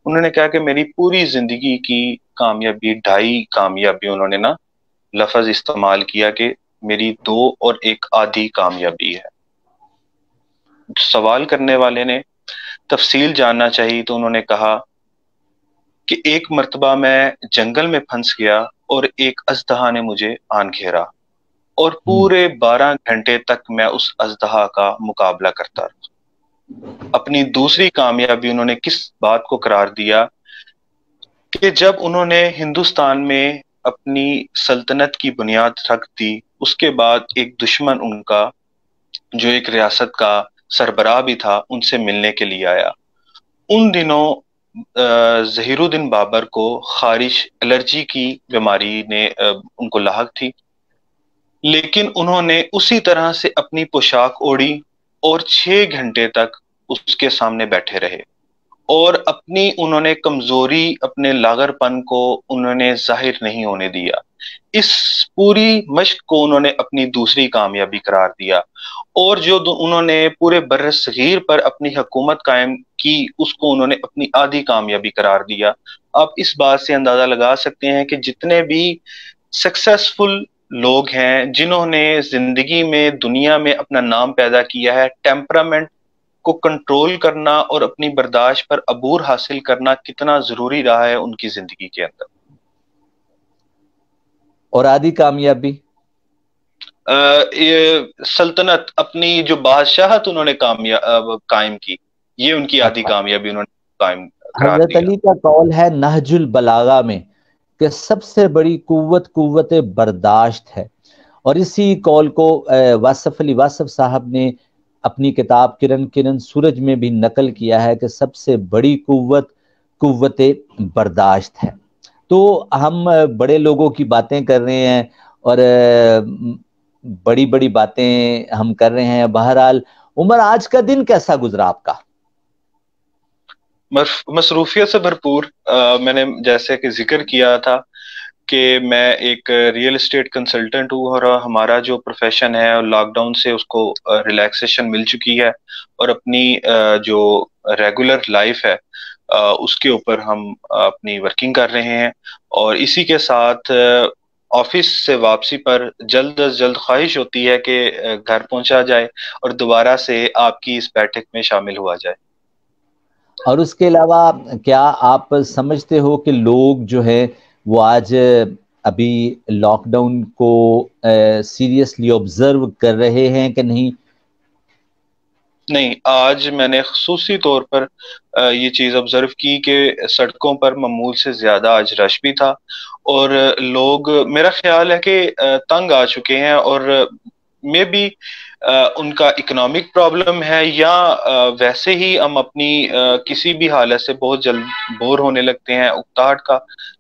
انہوں نے کہا کہ میری پوری زندگی کی کامیابی، 2.5 کامیابی انہوں نے لفظ استعمال کیا کہ میری 2 اور 1 آدھی کامیابی ہے. سوال کرنے والے نے تفصیل جاننا چاہی تو انہوں نے کہا کہ ایک مرتبہ میں جنگل میں پھنس گیا اور ایک اژدہا نے مجھے آن گھیرا اور پورے 12 گھنٹے تک میں اس اژدہا کا مقابلہ کرتا رہا. اپنی دوسری کامیابی انہوں نے کس بات کو قرار دیا کہ جب انہوں نے ہندوستان میں اپنی سلطنت کی بنیاد رکھ دی، اس کے بعد ایک دشمن ان کا جو ایک ریاست کا سربراہ بھی تھا ان سے ملنے کے لیے آیا. ان دنوں ظہیر الدین بابر کو خارش الرجی کی بیماری نے ان کو لاحق تھی، لیکن انہوں نے اسی طرح سے اپنی پوشاک اوڑھی اور 6 گھنٹے تک اس کے سامنے بیٹھے رہے اور انہوں نے کمزوری، اپنے لاغر پن کو انہوں نے ظاہر نہیں ہونے دیا. اس پوری مشق کو انہوں نے اپنی دوسری کامیابی قرار دیا اور جو انہوں نے پورے بر صغیر پر اپنی حکومت قائم کی اس کو انہوں نے اپنی آدھی کامیابی قرار دیا. آپ اس بات سے اندازہ لگا سکتے ہیں کہ جتنے بھی سکسیسفل لوگ ہیں جنہوں نے زندگی میں دنیا میں اپنا نام پیدا کیا ہے، ٹیمپرامنٹ کو کنٹرول کرنا اور اپنی برداشت پر عبور حاصل کرنا کتنا ضروری رہا ہے ان کی زندگی کے اندر. اور آدھی کامیابی سلطنت، اپنی جو بادشاہت انہوں نے قائم کی، یہ ان کی آدھی کامیابی انہوں نے قائم قرار حضرت دیا. علی کا قول ہے نہج البلاغہ میں کہ سب سے بڑی قوت برداشت ہے، اور اسی قول کو واصف علی واصف صاحب نے اپنی کتاب کرن سورج میں بھی نقل کیا ہے کہ سب سے بڑی قوت برداشت ہے. تو ہم بڑے لوگوں کی باتیں کر رہے ہیں اور بڑی بڑی باتیں ہم کر رہے ہیں. بہرحال عمر، آج کا دن کیسا گزرا آپ کا؟ مصروفیت سے بھرپور. میں نے جیسے کہ ذکر کیا تھا کہ میں ایک ریئل اسٹیٹ کنسلٹنٹ ہوں اور ہمارا جو پروفیشن ہے لاک ڈاؤن سے اس کو ریلیکسیشن مل چکی ہے اور اپنی جو ریگولر لائف ہے اس کے اوپر ہم اپنی ورکنگ کر رہے ہیں. اور اسی کے ساتھ آفس سے واپسی پر جلد از جلد خواہش ہوتی ہے کہ گھر پہنچا جائے اور دوبارہ سے آپ کی اس بیٹھک میں شامل ہوا جائے. اور اس کے علاوہ کیا آپ سمجھتے ہو کہ لوگ جو ہیں وہ آج ابھی لاک ڈاؤن کو سیریسلی آبزرو کر رہے ہیں کہ نہیں؟ نہیں، آج میں نے خصوصی طور پر یہ چیز آبزرو کی کہ سڑکوں پر معمول سے زیادہ آج رش بھی تھا، اور لوگ میرا خیال ہے کہ تنگ آ چکے ہیں، اور میں بھی ان کا اکنامک پرابلم ہے، یا ویسے ہی ہم اپنی کسی بھی حالت سے بہت جلد بور ہونے لگتے ہیں، اکتاہٹ کا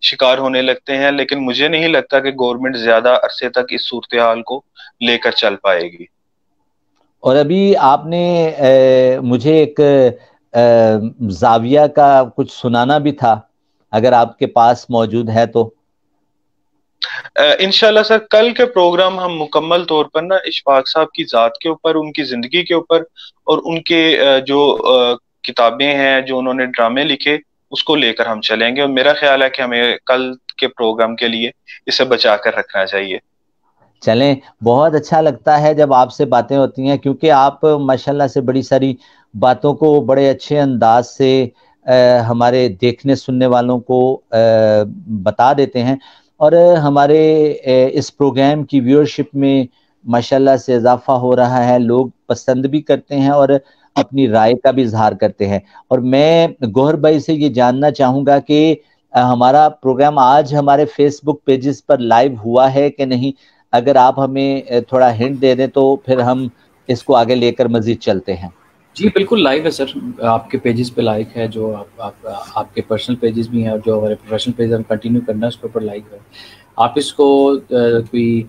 شکار ہونے لگتے ہیں، لیکن مجھے نہیں لگتا کہ گورنمنٹ زیادہ عرصے تک اس صورتحال کو لے کر چل پائے گی۔ اور ابھی آپ نے مجھے ایک زاویہ کا کچھ سنانا بھی تھا، اگر آپ کے پاس موجود ہے تو۔ انشاءاللہ سر، کل کے پروگرام ہم مکمل طور پر نا اشفاق صاحب کی ذات کے اوپر، ان کی زندگی کے اوپر، اور ان کے جو کتابیں ہیں، جو انہوں نے ڈرامے لکھے، اس کو لے کر ہم چلیں گے، اور میرا خیال ہے کہ ہمیں کل کے پروگرام کے لیے اسے بچا کر رکھنا چاہیے۔ چلیں، بہت اچھا لگتا ہے جب آپ سے باتیں ہوتی ہیں، کیونکہ آپ ماشاءاللہ سے بڑی ساری باتوں کو بڑے اچھے انداز سے ہمارے دیکھنے سننے والوں کو بتا دیتے ہیں، اور ہمارے اس پروگرام کی ویورشپ میں ماشاءاللہ سے اضافہ ہو رہا ہے، لوگ پسند بھی کرتے ہیں اور اپنی رائے کا بھی اظہار کرتے ہیں۔ اور میں گوہر بھائی سے یہ جاننا چاہوں گا کہ ہمارا پروگرام آج ہمارے فیس بک پیجز پر لائیو ہوا ہے کہ نہیں؟ اگر آپ ہمیں تھوڑا ہنٹ دے دیں تو پھر ہم اس کو آگے لے کر مزید چلتے ہیں۔ جی بالکل لائیو ہے سر، آپ کے پیجز پہ لائیو ہے، جو آپ کے پرسنل پیجز بھی ہیں، اور جو ہمارے پروفیشنل پیج ہم کنٹینیو کرنا ہے اس کے اوپر لائیو ہے۔ آپ اس کو کوئی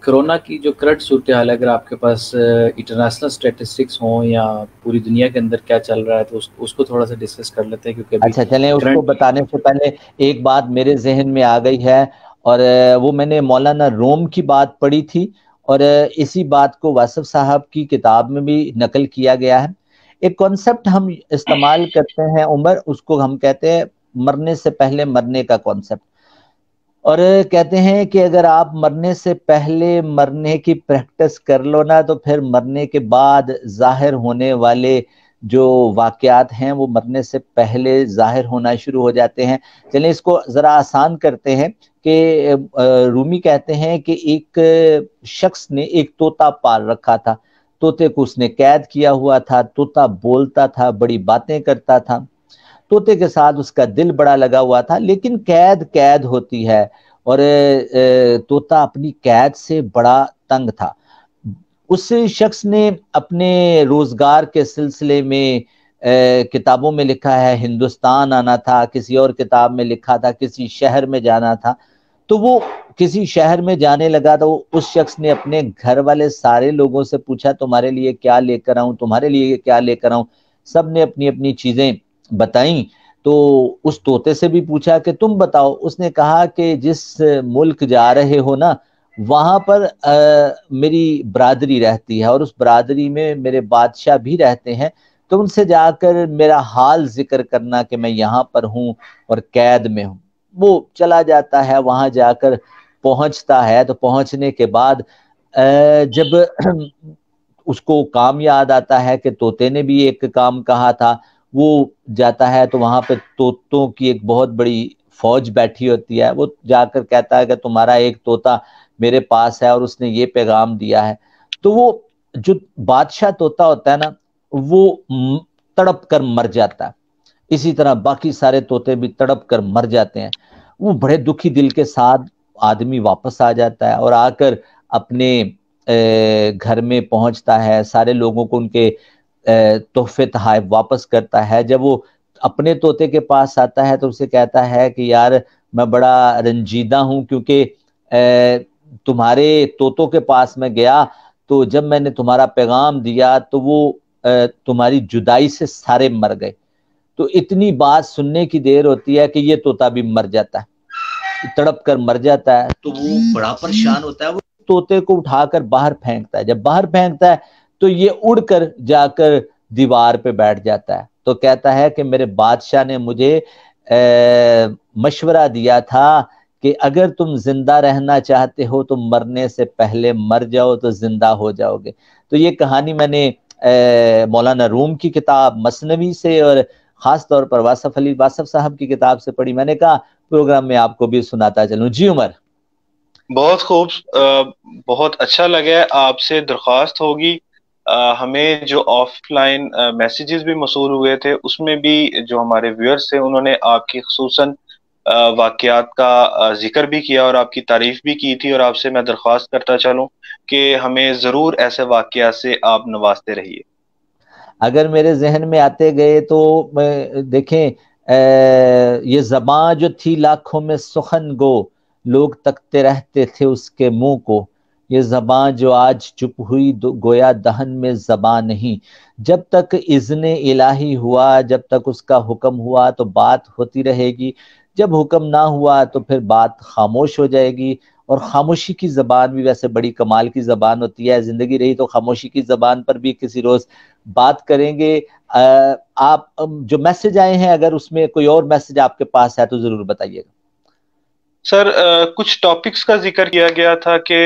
کرونا کی جو کرنٹ صورتحال ہے، اگر آپ کے پاس انٹرنیشنل اسٹیٹسٹکس ہوں یا پوری دنیا کے اندر کیا چل رہا ہے، تو اس کو تھوڑا سا ڈسکس کر لیتے ہیں، کیونکہ ابھی اچھا چلیں، اس کو بتانے سے پہلے ایک بات میرے ذہن میں آ گئی ہے، اور وہ میں نے مولانا روم کی بات پڑھی تھی، اور اسی بات کو واصف صاحب کی کتاب میں بھی نقل کیا گیا ہے۔ ایک کانسیپٹ ہم استعمال کرتے ہیں عمر، اس کو ہم کہتے ہیں مرنے سے پہلے مرنے کا کانسیپٹ، اور کہتے ہیں کہ اگر آپ مرنے سے پہلے مرنے کی پریکٹس کر لو نا، تو پھر مرنے کے بعد ظاہر ہونے والے جو واقعات ہیں وہ مرنے سے پہلے ظاہر ہونا شروع ہو جاتے ہیں۔ چلیں اس کو ذرا آسان کرتے ہیں کہ رومی کہتے ہیں کہ ایک شخص نے ایک طوطا پال رکھا تھا، طوطے کو اس نے قید کیا ہوا تھا، طوطا بولتا تھا، بڑی باتیں کرتا تھا، طوطے کے ساتھ اس کا دل بڑا لگا ہوا تھا، لیکن قید ہوتی ہے، اور طوطا اپنی قید سے بڑا تنگ تھا۔ اس شخص نے اپنے روزگار کے سلسلے میں کتابوں میں لکھا ہے ہندوستان آنا تھا، کسی اور کتاب میں لکھا تھا کسی شہر میں جانا تھا، تو وہ کسی شہر میں جانے لگا، تو اس شخص نے اپنے گھر والے سارے لوگوں سے پوچھا تمہارے لیے کیا لے کر آؤں، تمہارے لیے کیا لے کر آؤں؟ سب نے اپنی اپنی چیزیں بتائیں۔ تو اس طوطے سے بھی پوچھا کہ تم بتاؤ، اس نے کہا کہ جس ملک جا رہے ہو نا، وہاں پر میری برادری رہتی ہے، اور اس برادری میں میرے بادشاہ بھی رہتے ہیں، تو ان سے جا کر میرا حال ذکر کرنا کہ میں یہاں پر ہوں اور قید میں ہوں۔ وہ چلا جاتا ہے، وہاں جا کر پہنچتا ہے، تو پہنچنے کے بعد جب اس کو کام یاد آتا ہے کہ طوطے نے بھی ایک کام کہا تھا، وہ جاتا ہے تو وہاں پہ طوطوں کی ایک بہت بڑی فوج بیٹھی ہوتی ہے، وہ جا کر کہتا ہے کہ تمہارا ایک طوطا میرے پاس ہے اور اس نے یہ پیغام دیا ہے۔ تو وہ جو بادشاہ طوطا ہوتا ہے نا، وہ تڑپ کر مر جاتا ہے، اسی طرح باقی سارے طوطے بھی تڑپ کر مر جاتے ہیں۔ وہ بڑے دکھی دل کے ساتھ آدمی واپس آ جاتا ہے، اور آ کر اپنے گھر میں پہنچتا ہے، سارے لوگوں کو ان کے تحفے تحائف واپس کرتا ہے۔ جب وہ اپنے طوطے کے پاس آتا ہے تو اسے کہتا ہے کہ یار میں بڑا رنجیدہ ہوں، کیونکہ تمہارے طوطوں کے پاس میں گیا تو جب میں نے تمہارا پیغام دیا تو وہ تمہاری جدائی سے سارے مر گئے۔ تو اتنی بات سننے کی دیر ہوتی ہے کہ یہ طوطا بھی مر جاتا ہے، تڑپ کر مر جاتا ہے۔ تو وہ بڑا پریشان ہوتا ہے، وہ طوطے کو اٹھا کر باہر پھینکتا ہے۔ جب باہر پھینکتا ہے تو یہ اڑ کر جا کر دیوار پہ بیٹھ جاتا ہے، تو کہتا ہے کہ میرے بادشاہ نے مجھے مشورہ دیا تھا کہ اگر تم زندہ رہنا چاہتے ہو تو مرنے سے پہلے مر جاؤ تو زندہ ہو جاؤ گے۔ تو یہ کہانی میں نے مولانا روم کی کتاب مثنوی سے اور خاص طور پر واصف صاحب کی کتاب سے پڑھی۔ میں نے کہا پروگرام میں آپ کو بھی سناتا چلوں۔ جی عمر۔ بہت خوب، بہت اچھا لگا۔ آپ سے درخواست ہوگی ہمیں جو آف لائن میسیجز بھی موصول ہوئے تھے اس میں بھی جو ہمارے ویورز تھے انہوں نے آپ کی خصوصاً واقعات کا ذکر بھی کیا اور آپ کی تعریف بھی کی تھی، اور آپ سے میں درخواست کرتا چلوں کہ ہمیں ضرور ایسے واقعات سے آپ نوازتے رہیے۔ اگر میرے ذہن میں آتے گئے تو دیکھیں یہ زباں جو تھی لاکھوں میں سخن گو، لوگ تکتے رہتے تھے اس کے منہ کو، یہ زباں جو آج چپ ہوئی گویا دہن میں زباں نہیں۔ جب تک اذن الہی ہوا، جب تک اس کا حکم ہوا تو بات ہوتی رہے گی، جب حکم نہ ہوا تو پھر بات خاموش ہو جائے گی۔ اور خاموشی کی زبان بھی ویسے بڑی کمال کی زبان ہوتی ہے، زندگی رہی تو خاموشی کی زبان پر بھی کسی روز بات کریں گے۔ آپ جو میسج آئے ہیں اگر اس میں کوئی اور میسج آپ کے پاس ہے تو ضرور بتائیے گا۔ سر کچھ ٹاپکس کا ذکر کیا گیا تھا کہ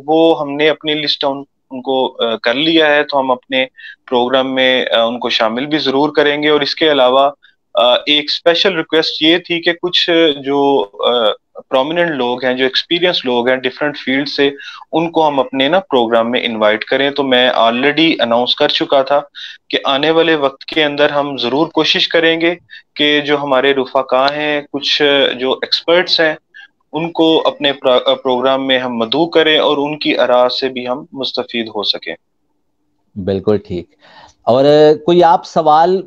وہ ہم نے اپنی لسٹ ان کو کر لیا ہے، تو ہم اپنے پروگرام میں ان کو شامل بھی ضرور کریں گے۔ اور اس کے علاوہ ایک اسپیشل ریکویسٹ یہ تھی کہ کچھ جو پرومیننٹ لوگ ہیں، جو ایکسپیرینس لوگ ہیں ڈفرینٹ فیلڈ سے، ان کو ہم اپنے پروگرام میں انوائٹ کریں۔ تو میں آلریڈی اناؤنس کر چکا تھا کہ آنے والے وقت کے اندر ہم ضرور کوشش کریں گے کہ جو ہمارے رفقا ہیں، کچھ جو ایکسپرٹس ہیں، ان کو اپنے پروگرام میں ہم مدعو کریں اور ان کی آراء سے بھی ہم مستفید ہو سکیں۔ بالکل ٹھیک۔ اور کوئی آپ سوال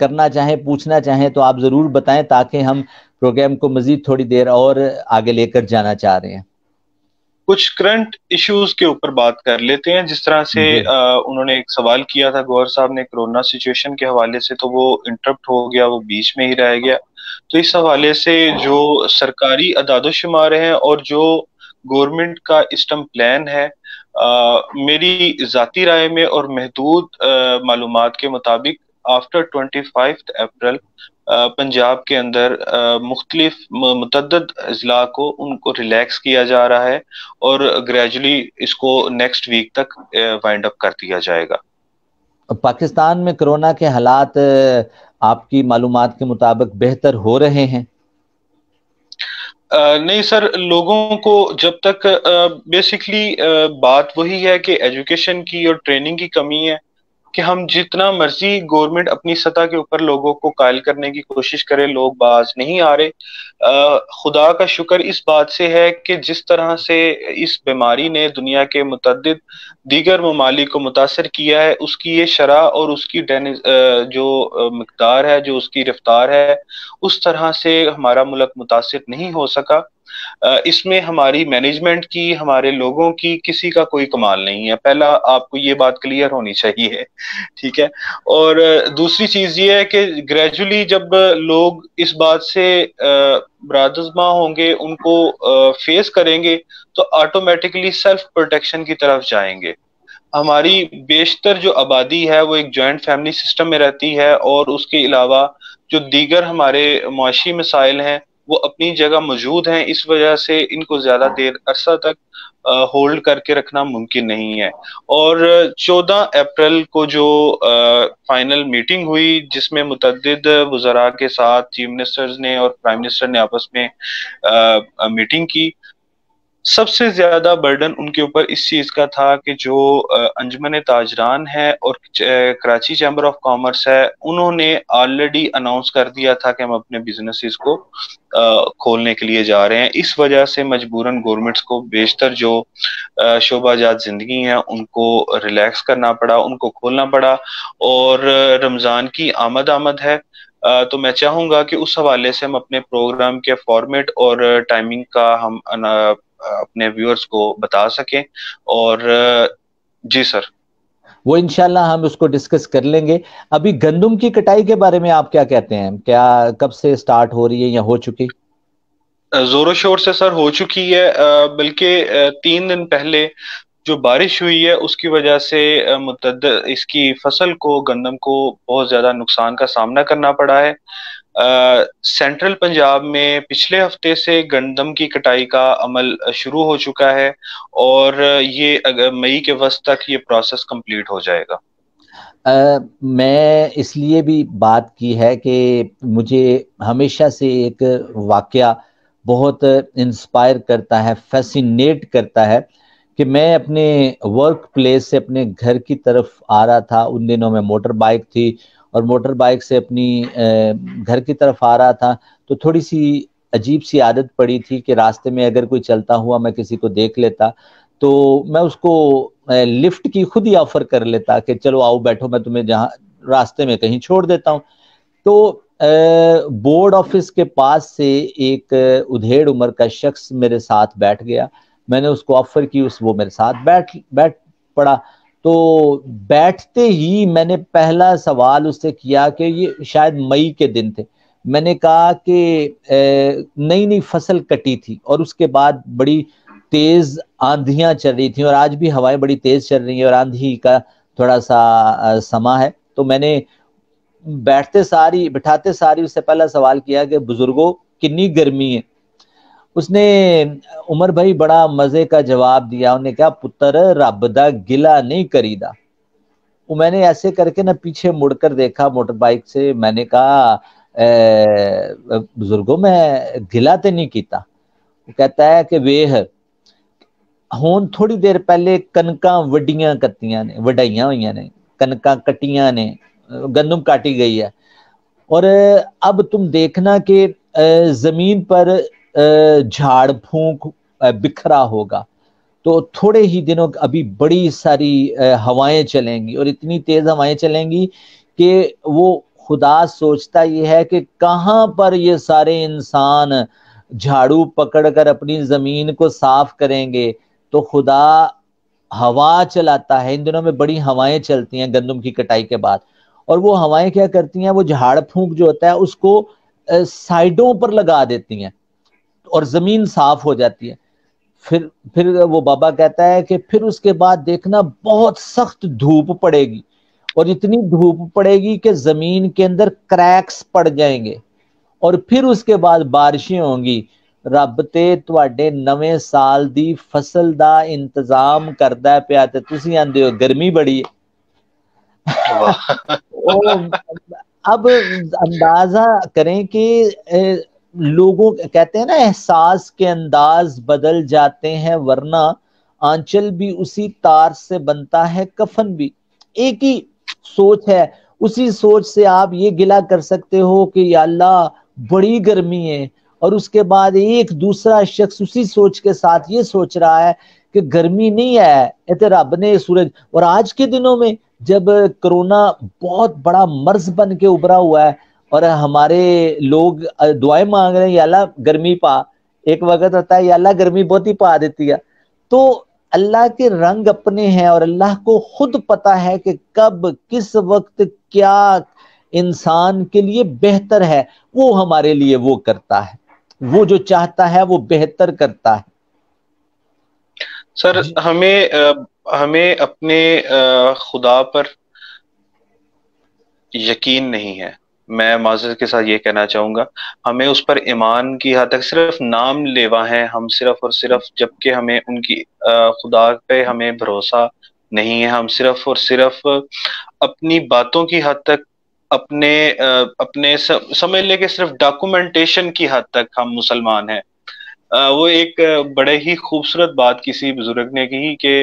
کرنا چاہیں، پوچھنا چاہیں تو آپ ضرور بتائیں تاکہ ہم پروگرام کو مزید تھوڑی دیر اور آگے لے کر جانا چاہ رہے ہیں۔ کچھ کرنٹ ایشوز کے اوپر بات کر لیتے ہیں۔ جس طرح سے انہوں نے ایک سوال کیا تھا گوہر صاحب نے کرونا سچویشن کے حوالے سے، تو وہ انٹرپٹ ہو گیا، وہ بیچ میں ہی رہ گیا۔ تو اس حوالے سے جو سرکاری اعداد و شمار ہیں اور جو گورنمنٹ کا اسٹم پلان ہے، میری ذاتی رائے میں اور محدود معلومات کے مطابق آفٹر 25 اپریل پنجاب کے اندر مختلف متعدد اضلاع کو ان کو ریلیکس کیا جا رہا ہے، اور گریجولی اس کو نیکسٹ ویک تک وائنڈ اپ کر دیا جائے گا۔ پاکستان میں کرونا کے حالات آپ کی معلومات کے مطابق بہتر ہو رہے ہیں؟ نہیں سر، لوگوں کو جب تک بیسکلی بات وہی ہے کہ ایجوکیشن کی اور ٹریننگ کی کمی ہے، کہ ہم جتنا مرضی گورنمنٹ اپنی سطح کے اوپر لوگوں کو قائل کرنے کی کوشش کرے، لوگ باز نہیں آ رہے۔ خدا کا شکر اس بات سے ہے کہ جس طرح سے اس بیماری نے دنیا کے متعدد دیگر ممالک کو متاثر کیا ہے، اس کی یہ شرح اور اس کی جو مقدار ہے، جو اس کی رفتار ہے، اس طرح سے ہمارا ملک متاثر نہیں ہو سکا۔ اس میں ہماری مینجمنٹ کی، ہمارے لوگوں کی کسی کا کوئی کمال نہیں ہے۔ پہلا آپ کو یہ بات کلیئر ہونی چاہیے، ٹھیک ہے۔ اور دوسری چیز یہ ہے کہ گریجولی جب لوگ اس بات سے برادزمہ ہوں گے، ان کو فیس کریں گے، تو آٹومیٹکلی سیلف پروٹیکشن کی طرف جائیں گے۔ ہماری بیشتر جو آبادی ہے وہ ایک جوائنٹ فیملی سسٹم میں رہتی ہے، اور اس کے علاوہ جو دیگر ہمارے معاشی مسائل ہیں وہ اپنی جگہ موجود ہیں۔ اس وجہ سے ان کو زیادہ دیر عرصہ تک ہولڈ کر کے رکھنا ممکن نہیں ہے۔ اور 14 اپریل کو جو فائنل میٹنگ ہوئی، جس میں متعدد وزراء کے ساتھ چیف منسٹرز نے اور پرائم منسٹر نے آپس میں میٹنگ کی، سب سے زیادہ برڈن ان کے اوپر اس چیز کا تھا کہ جو انجمن تاجران ہے اور کراچی چیمبر آف کامرس ہے، انہوں نے آلریڈی اناؤنس کر دیا تھا کہ ہم اپنے بزنسز کو کھولنے کے لیے جا رہے ہیں۔ اس وجہ سے مجبوراً گورنمنٹس کو بیشتر جو شعبہ جات زندگی ہیں ان کو ریلیکس کرنا پڑا، ان کو کھولنا پڑا۔ اور رمضان کی آمد ہے، تو میں چاہوں گا کہ اس حوالے سے ہم اپنے پروگرام کے فارمیٹ اور ٹائمنگ کا ہم اپنے ویورز کو بتا سکیں۔ اور جی سر، وہ انشاءاللہ ہم اس کو ڈسکس کر لیں گے۔ ابھی گندم کی کٹائی کے بارے میں آپ کیا کہتے ہیں؟ کیا کب سے سٹارٹ ہو رہی ہے یا ہو چکی؟ زور و شور سے سر ہو چکی ہے، بلکہ 3 دن پہلے جو بارش ہوئی ہے اس کی وجہ سے متعدد اس کی فصل کو، گندم کو بہت زیادہ نقصان کا سامنا کرنا پڑا ہے۔ سینٹرل پنجاب میں پچھلے ہفتے سے گندم کی کٹائی کا عمل شروع ہو چکا ہے، اور یہ مئی کے وسط تک یہ پروسیس کمپلیٹ ہو جائے گا۔ میں اس لیے بھی بات کی ہے کہ مجھے ہمیشہ سے ایک واقعہ بہت انسپائر کرتا ہے، فیسینیٹ کرتا ہے، کہ میں اپنے ورک پلیس سے اپنے گھر کی طرف آ رہا تھا. ان دنوں میں موٹر بائک تھی اور موٹر بائک سے اپنی گھر کی طرف آ رہا تھا, تو تھوڑی سی عجیب سی عادت پڑی تھی کہ راستے میں اگر کوئی چلتا ہوا میں کسی کو دیکھ لیتا تو میں اس کو لفٹ کی خود ہی آفر کر لیتا کہ چلو آؤ بیٹھو, میں تمہیں جہاں راستے میں کہیں چھوڑ دیتا ہوں. تو بورڈ آفس کے پاس سے ایک ادھیڑ عمر کا شخص میرے ساتھ بیٹھ گیا. میں نے اس کو آفر کی, وہ میرے ساتھ بیٹھ پڑا. تو بیٹھتے ہی میں نے پہلا سوال اس سے کیا کہ یہ شاید مئی کے دن تھے. میں نے کہا کہ نئی فصل کٹی تھی اور اس کے بعد بڑی تیز آندھیاں چل رہی تھیں, اور آج بھی ہوائیں بڑی تیز چل رہی ہیں اور آندھی کا تھوڑا سا سما ہے. تو میں نے بٹھاتے ساری اس سے پہلا سوال کیا کہ بزرگوں کنی گرمی ہے. اس نے عمر بھائی بڑا مزے کا جواب دیا, انہوں نے کہا پتر رب دا گلا نہیں کریدا. وہ میں نے ایسے کر کے پیچھے مڑ کر دیکھا موٹر بائک سے, میں نے کہا بزرگوں میں گلا تے نہیں کیتا. وہ کہتا ہے کہ ویہ ہون تھوڑی دیر پہلے کنکاں وڈائیاں ہوئیاں نے, کنکاں کٹیاں نے, گندم کاٹی گئی ہے, اور اب تم دیکھنا کہ زمین پر جھاڑ پھونک بکھرا ہوگا. تو تھوڑے ہی دنوں ابھی بڑی ساری ہوائیں چلیں گی, اور اتنی تیز ہوائیں چلیں گی کہ وہ خدا سوچتا یہ ہے کہ کہاں پر یہ سارے انسان جھاڑو پکڑ کر اپنی زمین کو صاف کریں گے. تو خدا ہوا چلاتا ہے, ان دنوں میں بڑی ہوائیں چلتی ہیں گندم کی کٹائی کے بعد, اور وہ ہوائیں کیا کرتی ہیں, وہ جھاڑ پھونک جو ہوتا ہے اس کو سائڈوں پر لگا دیتی ہیں اور زمین صاف ہو جاتی ہے. پھر وہ بابا کہتا ہے کہ پھر اس کے بعد دیکھنا بہت سخت دھوپ پڑے گی, اور اتنی دھوپ پڑے گی کہ زمین کے اندر کریکس پڑ جائیں گے, اور پھر اس کے بعد بارشیں ہوں گی. رب تے تواڈے نویں سال دی فصل دا انتظام کردا پیا تے تسی آندے ہو گرمی بڑی ہے. اب اندازہ کریں کہ لوگوں کہتے ہیں نا احساس کے انداز بدل جاتے ہیں, ورنہ آنچل بھی اسی تار سے بنتا ہے, کفن بھی. ایک ہی سوچ ہے, اسی سوچ سے آپ یہ گلہ کر سکتے ہو کہ یا اللہ بڑی گرمی ہے, اور اس کے بعد ایک دوسرا شخص اسی سوچ کے ساتھ یہ سوچ رہا ہے کہ گرمی نہیں ہے, اے رب نے سورج. اور آج کے دنوں میں جب کرونا بہت بڑا مرض بن کے ابھرا ہوا ہے اور ہمارے لوگ دعائیں مانگ رہے ہیں یا اللہ گرمی پا, ایک وقت ہوتا ہے یا اللہ گرمی بہت ہی پا دیتی ہے. تو اللہ کے رنگ اپنے ہیں, اور اللہ کو خود پتا ہے کہ کب کس وقت کیا انسان کے لیے بہتر ہے, وہ ہمارے لیے وہ کرتا ہے, وہ جو چاہتا ہے وہ بہتر کرتا ہے. سر ہمیں اپنے خدا پر یقین نہیں ہے. میں معذرت کے ساتھ یہ کہنا چاہوں گا, ہمیں اس پر ایمان کی حد تک صرف نام لیوا ہیں ہم, صرف اور صرف, جبکہ ہمیں ان کی خدا پہ ہمیں بھروسہ نہیں ہے. ہم صرف اور صرف اپنی باتوں کی حد تک, اپنے سمجھ لے کہ صرف ڈاکومنٹیشن کی حد تک ہم مسلمان ہیں. وہ ایک بڑے ہی خوبصورت بات کسی بزرگ نے کی کہ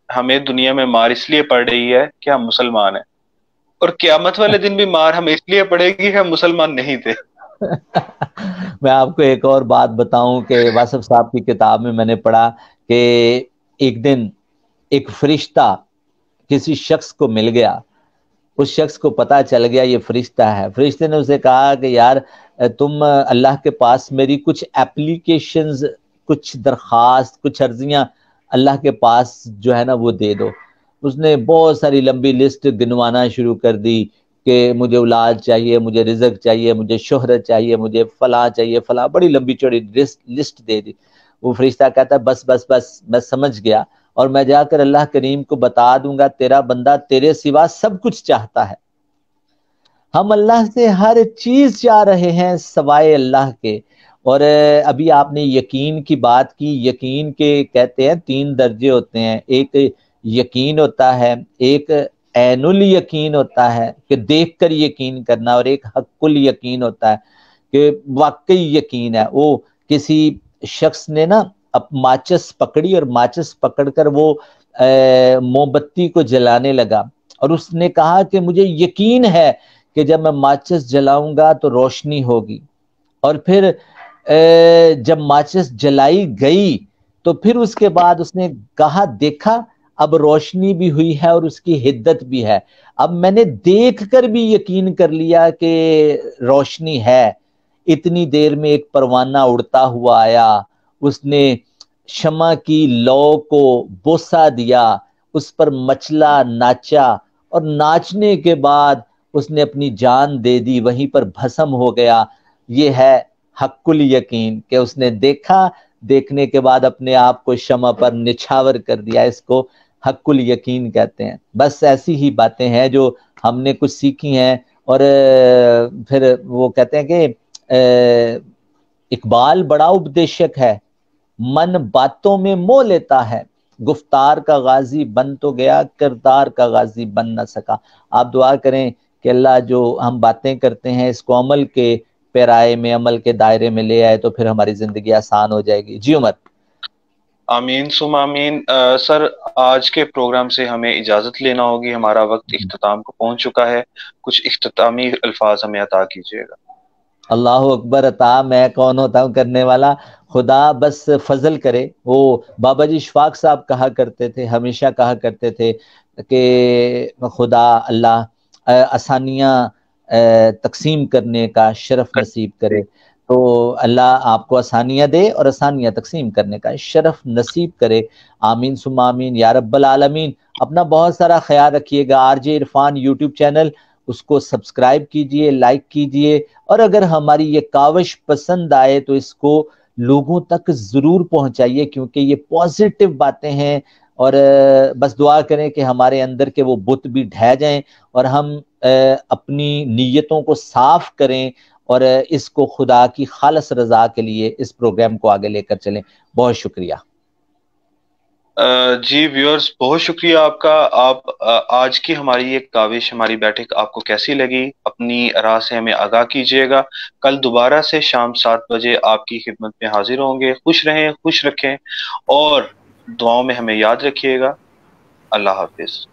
ہمیں دنیا میں مار اس لیے پڑ رہی ہے کہ ہم مسلمان ہیں, اور قیامت والے دن بھی مار ہم اس لیے پڑے گی کہ ہم مسلمان نہیں تھے. میں آپ کو ایک اور بات بتاؤں کہ واصف صاحب کی کتاب میں میں نے پڑھا کہ ایک دن ایک فرشتہ کسی شخص کو مل گیا, اس شخص کو پتا چل گیا یہ فرشتہ ہے. فرشتے نے اسے کہا کہ یار تم اللہ کے پاس میری کچھ ایپلیکیشنز, کچھ درخواست, کچھ عرضیاں اللہ کے پاس جو ہے نا وہ دے دو. اس نے بہت ساری لمبی لسٹ گنوانا شروع کر دی کہ مجھے اولاد چاہیے, مجھے رزق چاہیے, مجھے شہرت چاہیے, مجھے فلاں چاہیے, فلاں, بڑی لمبی چوڑی لسٹ دے دی. وہ فرشتہ کہتا ہے بس بس بس میں سمجھ گیا, اور میں جا کر اللہ کریم کو بتا دوں گا تیرا بندہ تیرے سوا سب کچھ چاہتا ہے. ہم اللہ سے ہر چیز چاہ رہے ہیں سوائے اللہ کے. اور ابھی آپ نے یقین کی بات کی, یقین کے کہتے ہیں 3 درجے ہوتے ہیں. ایک یقین ہوتا ہے, ایک عین الیقین ہوتا ہے کہ دیکھ کر یقین کرنا, اور ایک حق الیقین ہوتا ہے کہ واقعی یقین ہے. وہ کسی شخص نے نا اب ماچس پکڑی اور ماچس پکڑ کر وہ موم بتی کو جلانے لگا، اور اس نے کہا کہ مجھے یقین ہے کہ جب میں ماچس جلاؤں گا تو روشنی ہوگی. اور پھر جب ماچس جلائی گئی تو پھر اس کے بعد اس نے کہا دیکھا اب روشنی بھی ہوئی ہے اور اس کی حدت بھی ہے، اب میں نے دیکھ کر بھی یقین کر لیا کہ روشنی ہے. اتنی دیر میں ایک پروانہ اڑتا ہوا آیا، اس نے شمع کی لو کو بوسہ دیا، اس پر مچلا، ناچا، اور ناچنے کے بعد اس نے اپنی جان دے دی، وہیں پر بھسم ہو گیا. یہ ہے حق الیقین کہ اس نے دیکھا، دیکھنے کے بعد اپنے آپ کو شمع پر نچھاور کر دیا. اس کو حق الیقین کہتے ہیں. بس ایسی ہی باتیں ہیں جو ہم نے کچھ سیکھی ہیں. اور پھر وہ کہتے ہیں کہ اقبال بڑا اپدیشک ہے، من باتوں میں مو لیتا ہے، گفتار کا غازی بن تو گیا، کردار کا غازی بن نہ سکا. آپ دعا کریں کہ اللہ جو ہم باتیں کرتے ہیں اس کو عمل کے پیرائے میں، عمل کے دائرے میں لے آئے تو پھر ہماری زندگی آسان ہو جائے گی. جی عمر. آمین سم آمین. سر آج کے پروگرام سے ہمیں اجازت لینا ہوگی، ہمارا وقت اختتام کو پہنچ چکا ہے. کچھ اختتامی الفاظ ہمیں عطا کیجیے گا. اللہ اکبر. عطا میں کون ہوتا ہوں کرنے والا، خدا بس فضل کرے. وہ بابا جی اشفاق صاحب کہا کرتے تھے، ہمیشہ کہا کرتے تھے کہ خدا اللہ آسانیاں تقسیم کرنے کا شرف نصیب کرے. تو اللہ آپ کو آسانیاں دے اور آسانیاں تقسیم کرنے کا شرف نصیب کرے. آمین ثم آمین یا رب العالمین. اپنا بہت سارا خیال رکھیے گا. R J Irfan YouTube channel, اس کو سبسکرائب کیجئے، لائک کیجئے، اور اگر ہماری یہ کاوش پسند آئے تو اس کو لوگوں تک ضرور پہنچائیے، کیونکہ یہ پازیٹیو باتیں ہیں. اور بس دعا کریں کہ ہمارے اندر کے وہ بت بھی ڈھہ جائیں اور ہم اپنی نیتوں کو صاف کریں اور اس کو خدا کی خالص رضا کے لیے اس پروگرام کو آگے لے کر چلیں. بہت شکریہ. جی ویورز، بہت شکریہ آپ کا. آپ آج کی ہماری یہ کاوش، ہماری بیٹھک آپ کو کیسی لگی؟ اپنی راہ سے ہمیں آگاہ کیجیے گا. کل دوبارہ سے شام 7 بجے آپ کی خدمت میں حاضر ہوں گے. خوش رہیں، خوش رکھیں، اور دعاؤں میں ہمیں یاد رکھیے گا. اللہ حافظ.